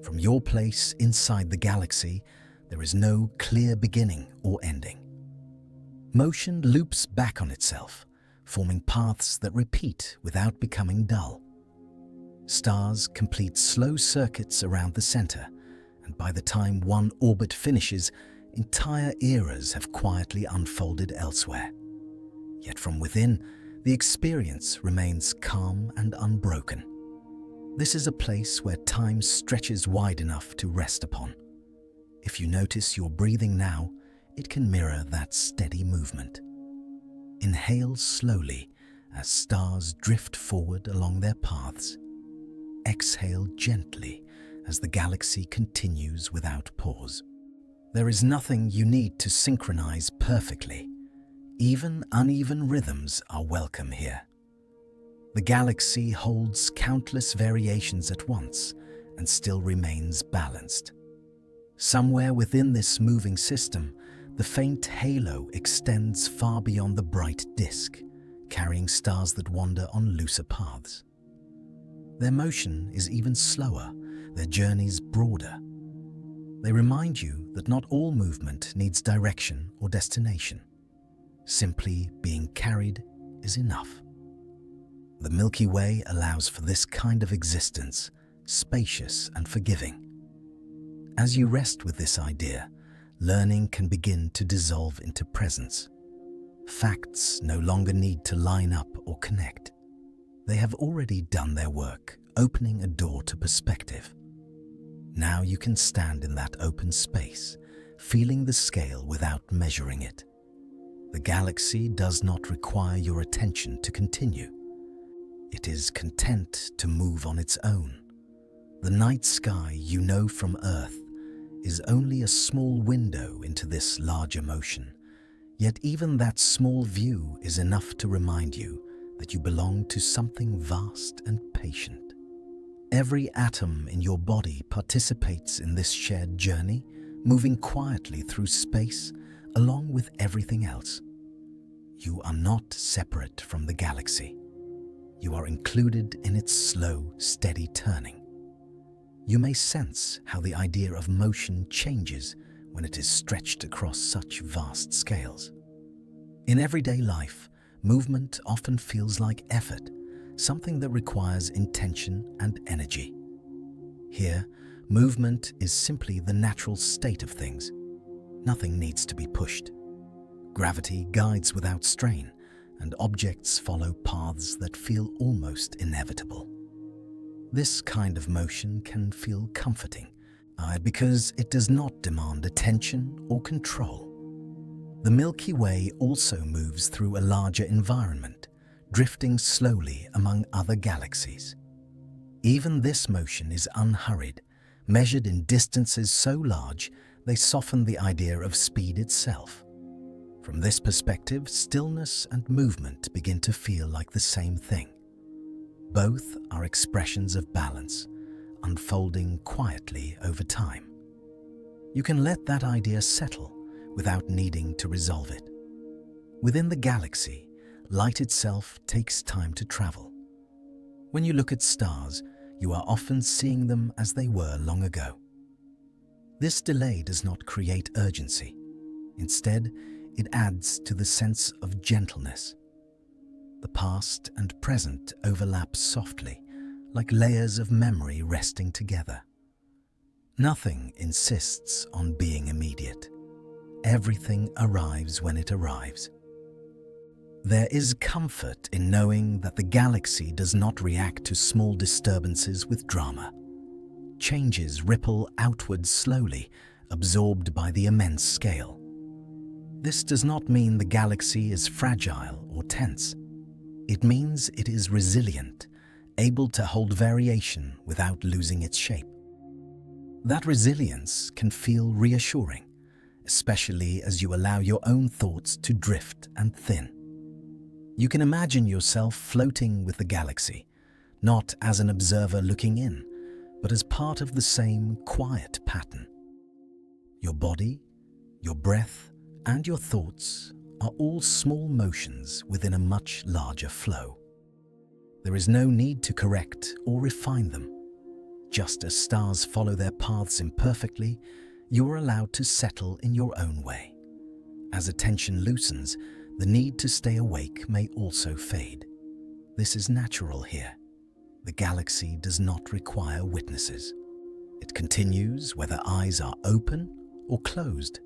From your place inside the galaxy, there is no clear beginning or ending. Motion loops back on itself, forming paths that repeat without becoming dull. Stars complete slow circuits around the center, and by the time one orbit finishes, entire eras have quietly unfolded elsewhere. Yet from within, the experience remains calm and unbroken. This is a place where time stretches wide enough to rest upon. If you notice your breathing now, it can mirror that steady movement. Inhale slowly as stars drift forward along their paths. Exhale gently as the galaxy continues without pause. There is nothing you need to synchronize perfectly. Even uneven rhythms are welcome here. The galaxy holds countless variations at once and still remains balanced. Somewhere within this moving system, the faint halo extends far beyond the bright disk, carrying stars that wander on looser paths. Their motion is even slower, their journeys broader. They remind you that not all movement needs direction or destination. Simply being carried is enough. The Milky Way allows for this kind of existence, spacious and forgiving. As you rest with this idea, learning can begin to dissolve into presence. Facts no longer need to line up or connect. They have already done their work, opening a door to perspective. Now you can stand in that open space, feeling the scale without measuring it. The galaxy does not require your attention to continue. It is content to move on its own. The night sky you know from Earth is only a small window into this larger motion, yet even that small view is enough to remind you that you belong to something vast and patient. Every atom in your body participates in this shared journey, moving quietly through space along with everything else. You are not separate from the galaxy. You are included in its slow, steady turning. You may sense how the idea of motion changes when it is stretched across such vast scales. In everyday life, movement often feels like effort, something that requires intention and energy. Here, movement is simply the natural state of things. Nothing needs to be pushed. Gravity guides without strain, and objects follow paths that feel almost inevitable. This kind of motion can feel comforting, because it does not demand attention or control. The Milky Way also moves through a larger environment, drifting slowly among other galaxies. Even this motion is unhurried, measured in distances so large they soften the idea of speed itself. From this perspective, stillness and movement begin to feel like the same thing. Both are expressions of balance, unfolding quietly over time. You can let that idea settle without needing to resolve it. Within the galaxy, light itself takes time to travel. When you look at stars, you are often seeing them as they were long ago. This delay does not create urgency. Instead, it adds to the sense of gentleness. The past and present overlap softly, like layers of memory resting together. Nothing insists on being immediate. Everything arrives when it arrives. There is comfort in knowing that the galaxy does not react to small disturbances with drama. Changes ripple outwards slowly, absorbed by the immense scale. This does not mean the galaxy is fragile or tense. It means it is resilient, able to hold variation without losing its shape. That resilience can feel reassuring, especially as you allow your own thoughts to drift and thin. You can imagine yourself floating with the galaxy, not as an observer looking in, but as part of the same quiet pattern. Your body, your breath, and your thoughts are all small motions within a much larger flow. There is no need to correct or refine them. Just as stars follow their paths imperfectly, you are allowed to settle in your own way. As attention loosens, the need to stay awake may also fade. This is natural here. The galaxy does not require witnesses. It continues whether eyes are open or closed.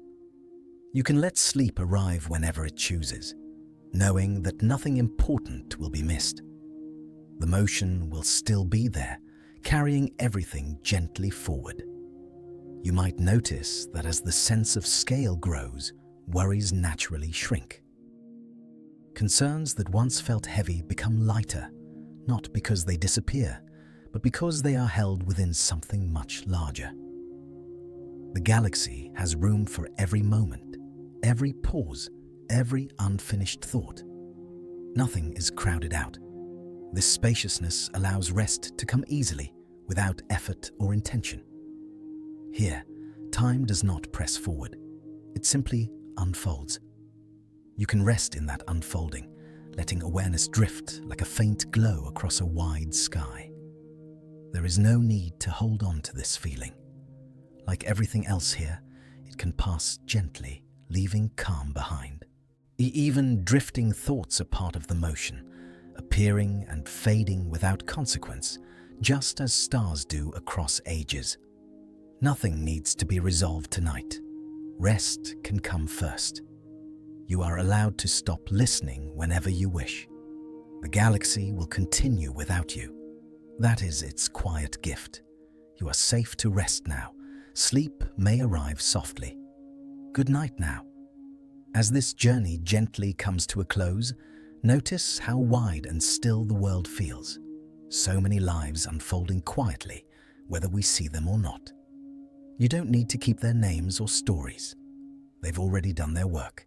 You can let sleep arrive whenever it chooses, knowing that nothing important will be missed. The motion will still be there, carrying everything gently forward. You might notice that as the sense of scale grows, worries naturally shrink. Concerns that once felt heavy become lighter, not because they disappear, but because they are held within something much larger. The galaxy has room for every moment, every pause, every unfinished thought. Nothing is crowded out. This spaciousness allows rest to come easily, without effort or intention. Here, time does not press forward. It simply unfolds. You can rest in that unfolding, letting awareness drift like a faint glow across a wide sky. There is no need to hold on to this feeling. Like everything else here, it can pass gently, leaving calm behind. Even drifting thoughts are part of the motion, appearing and fading without consequence, just as stars do across ages. Nothing needs to be resolved tonight. Rest can come first. You are allowed to stop listening whenever you wish. The galaxy will continue without you. That is its quiet gift. You are safe to rest now. Sleep may arrive softly. Good night now. As this journey gently comes to a close, notice how wide and still the world feels. So many lives unfolding quietly, whether we see them or not. You don't need to keep their names or stories. They've already done their work.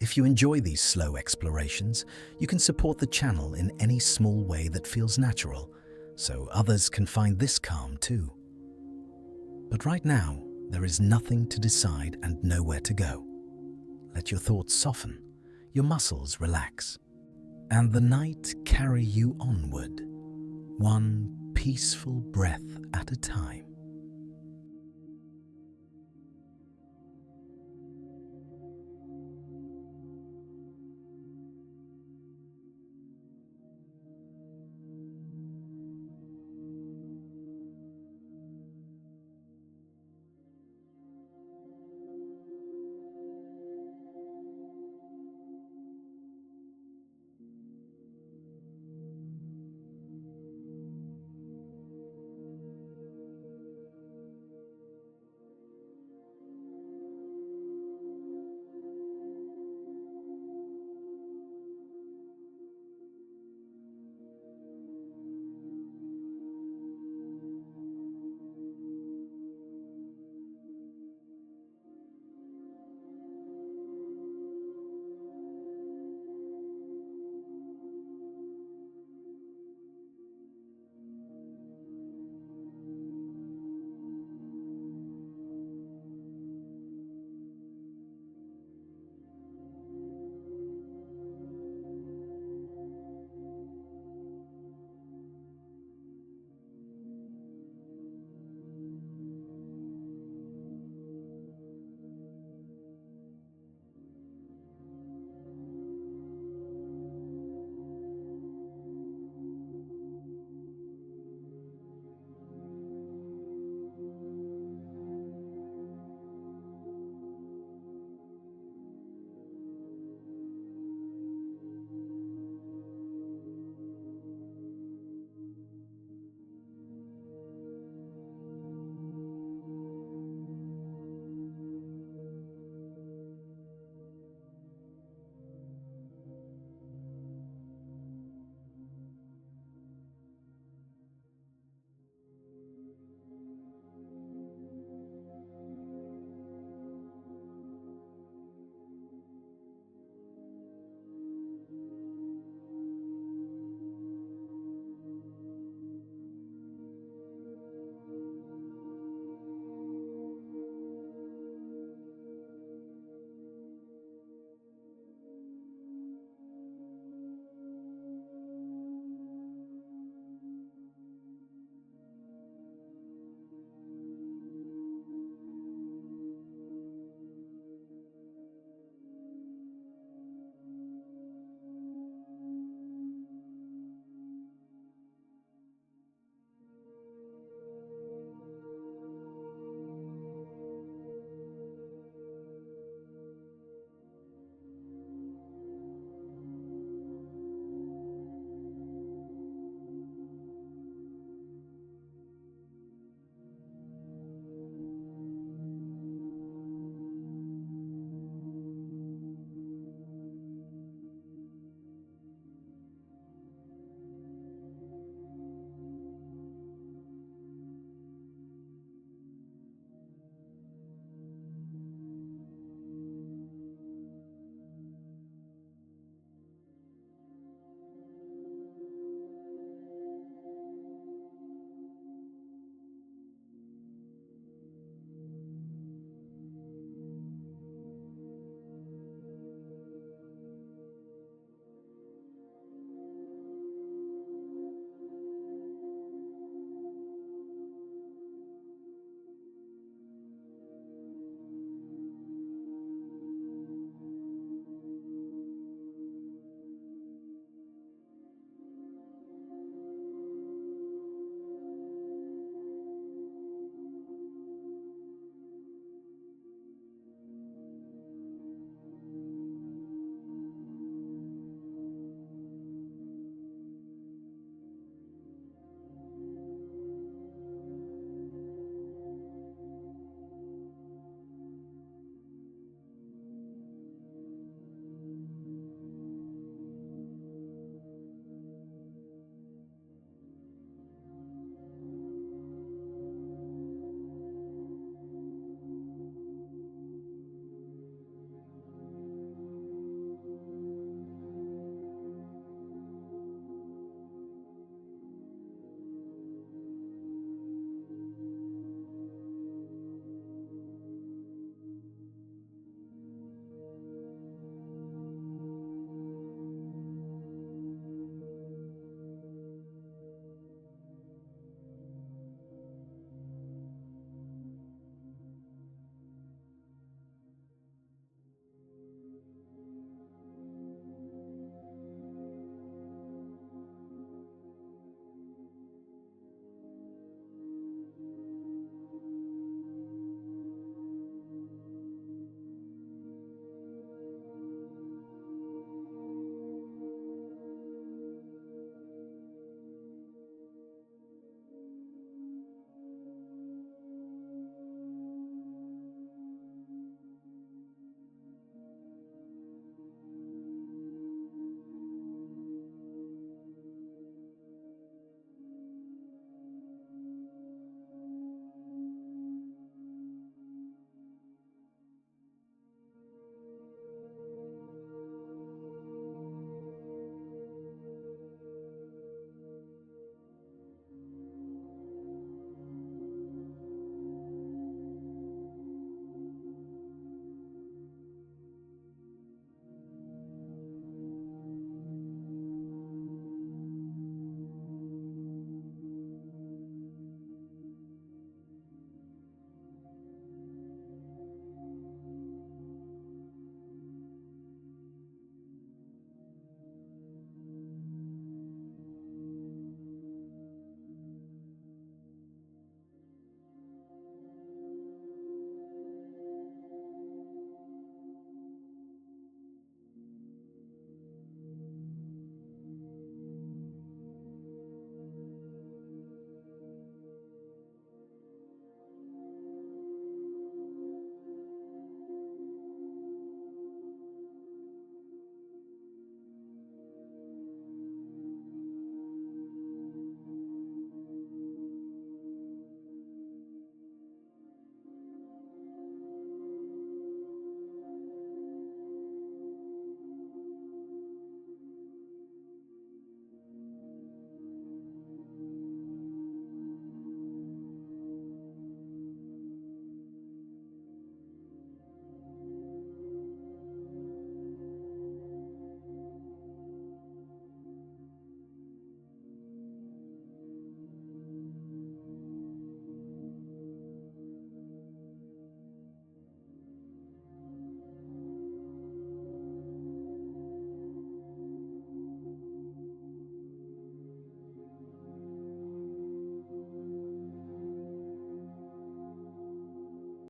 If you enjoy these slow explorations, you can support the channel in any small way that feels natural, so others can find this calm too. But right now, there is nothing to decide and nowhere to go. Let your thoughts soften, your muscles relax, and the night carry you onward, one peaceful breath at a time.